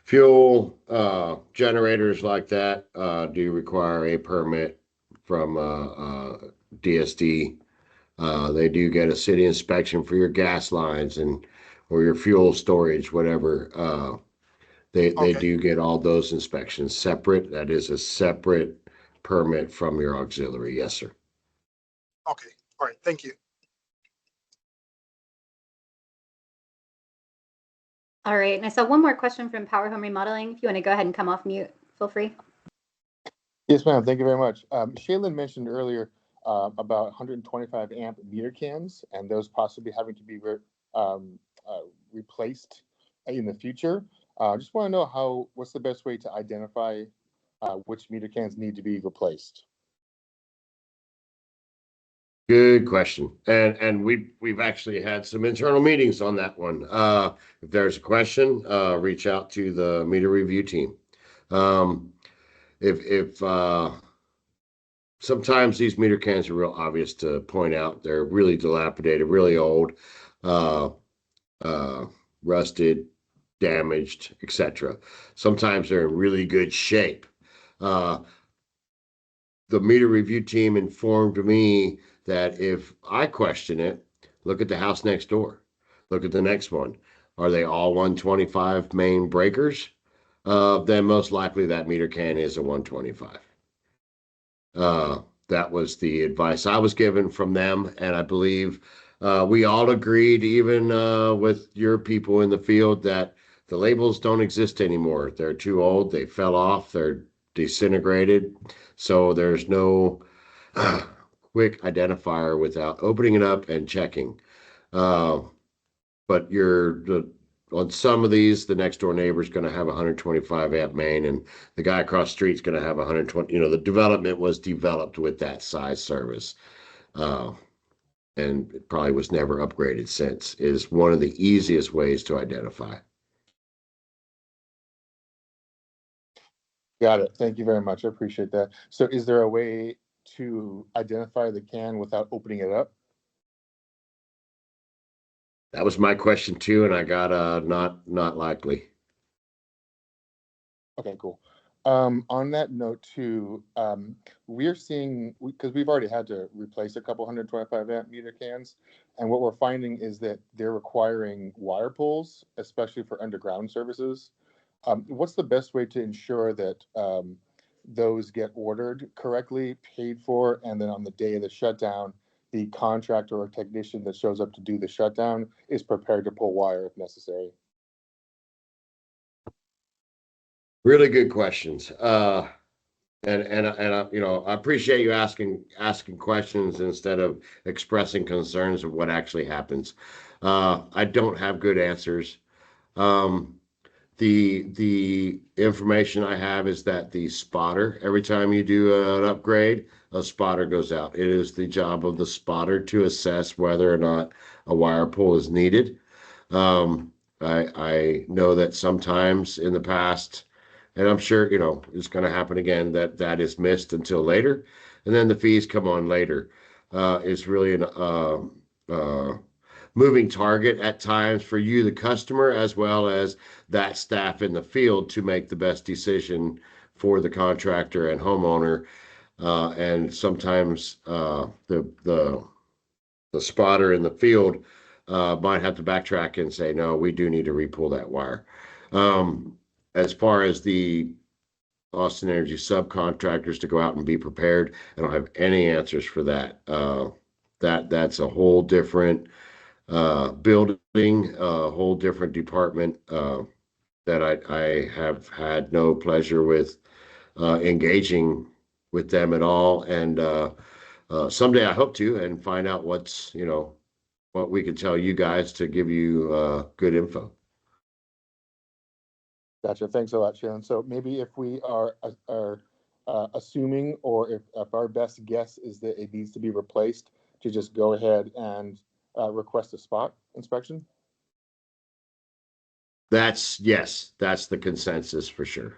fuel generators like that do require a permit from DSD. They do get a city inspection for your gas lines and or your fuel storage, whatever. They Okay. do get all those inspections separate. That is a separate permit from your auxiliary. Yes, sir. Okay, all right, thank you. All right, and I saw one more question from Power Home Remodeling. If you want to go ahead and come off mute, feel free. Yes, ma'am. Thank you very much. Shaylin mentioned earlier about 125 amp meter cans and those possibly having to be replaced in the future. Just want to know what's the best way to identify which meter cans need to be replaced? Good question. And we've actually had some internal meetings on that one. If there's a question, reach out to the meter review team. If sometimes these meter cans are real obvious to point out. They're really dilapidated, really old, rusted, damaged, etc. Sometimes they're in really good shape. The meter review team informed me that if I question it, look at the house next door. Look at the next one. Are they all 125 main breakers? Then most likely that meter can is a 125. That was the advice I was given from them, and I believe we all agreed, even with your people in the field, that the labels don't exist anymore. They're too old. They fell off. They're disintegrated. So there's no quick identifier without opening it up and checking. But on some of these, the next door neighbor is going to have 125 amp main, and the guy across the street is going to have 120. The development was developed with that size service, and it probably was never upgraded since. Is one of the easiest ways to identify. Got it. Thank you very much. I appreciate that. So is there a way to identify the can without opening it up? That was my question too, and I got not likely. Okay, cool. On that note too, we're seeing, because we've already had to replace a couple 125 amp meter cans, and what we're finding is that they're requiring wire pulls, especially for underground services. What's the best way to ensure that those get ordered correctly, paid for, and then on the day of the shutdown, the contractor or technician that shows up to do the shutdown is prepared to pull wire if necessary? Really good questions. And I appreciate you asking questions instead of expressing concerns of what actually happens. I don't have good answers. The information I have is that the spotter, every time you do an upgrade, a spotter goes out. It is the job of the spotter to assess whether or not a wire pull is needed. I know that sometimes in the past, and I'm sure, it's going to happen again, that is missed until later. And then the fees come on later. It's really an moving target at times for you, the customer, as well as that staff in the field to make the best decision for the contractor and homeowner. And sometimes the spotter in the field might have to backtrack and say, no, we do need to re-pull that wire. As far as the Austin Energy subcontractors to go out and be prepared, I don't have any answers for that. That's a whole different building, a whole different department that I have had no pleasure with engaging with them at all. And someday I hope to, and find out what we can tell you guys to give you good info. Gotcha. Thanks a lot, Sharon. So maybe if we are assuming, or if our best guess is that it needs to be replaced, to just go ahead and request a spot inspection? Yes, that's the consensus for sure.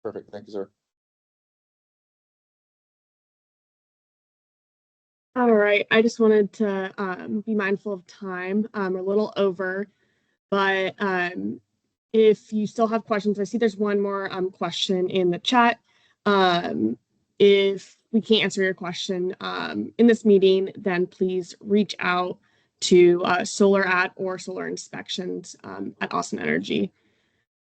Perfect. Thank you, sir. All right, I just wanted to be mindful of time. We're a little over, but if you still have questions, I see there's one more question in the chat. If we can't answer your question in this meeting, then please reach out to Solar or Solar Inspections at Austin Energy.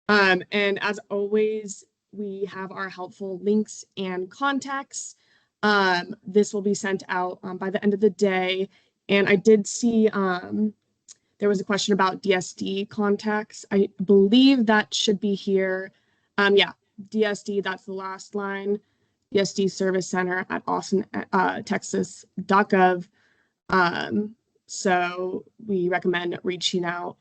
And as always, we have our helpful links and contacts. This will be sent out by the end of the day. And I did see there was a question about DSD contacts. I believe that should be here. Yeah, DSD, that's the last line. DSD Service Center at Austin, Texas.gov. So we recommend reaching out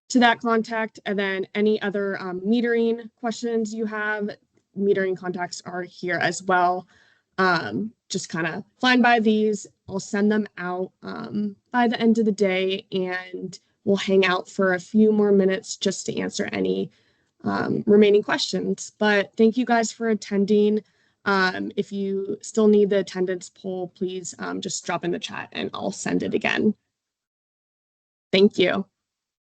to that contact. And then any other metering questions you have, metering contacts are here as well. Just kind of flying by these. I'll send them out by the end of the day, and we'll hang out for a few more minutes just to answer any remaining questions. But thank you guys for attending. If you still need the attendance poll, please just drop in the chat and I'll send it again. Thank you.